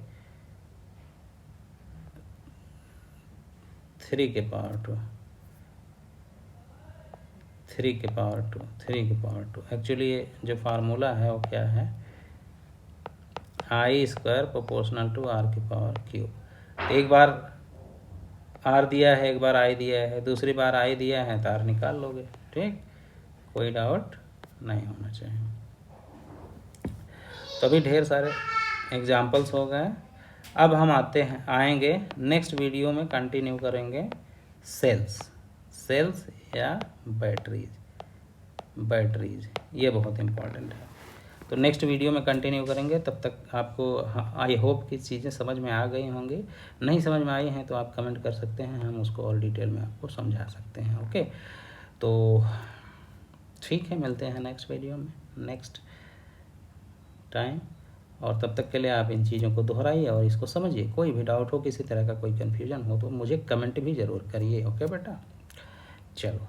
3 के पावर 2, 3 के पावर 2, 3 के पावर 2। एक्चुअली ये जो फार्मूला है वो क्या है, I square proportional to R की पावर क्यूब। एक बार R दिया है, एक बार I दिया है, दूसरी बार I दिया है तो R निकाल लोगे, ठीक। कोई डाउट नहीं होना चाहिए। तो अभी ढेर सारे एग्जाम्पल्स हो गए। अब हम आएंगे नेक्स्ट वीडियो में, कंटिन्यू करेंगे सेल्स या बैटरीज, ये बहुत इम्पोर्टेंट है। तो नेक्स्ट वीडियो में कंटिन्यू करेंगे, तब तक आपको आई होप कि चीज़ें समझ में आ गई होंगी। नहीं समझ में आई हैं तो आप कमेंट कर सकते हैं, हम उसको और डिटेल में आपको समझा सकते हैं। ओके, तो ठीक है, मिलते हैं नेक्स्ट वीडियो में नेक्स्ट टाइम, और तब तक के लिए आप इन चीज़ों को दोहराइए और इसको समझिए। कोई भी डाउट हो, किसी तरह का कोई कन्फ्यूजन हो तो मुझे कमेंट भी ज़रूर करिए। ओके बेटा, चलो।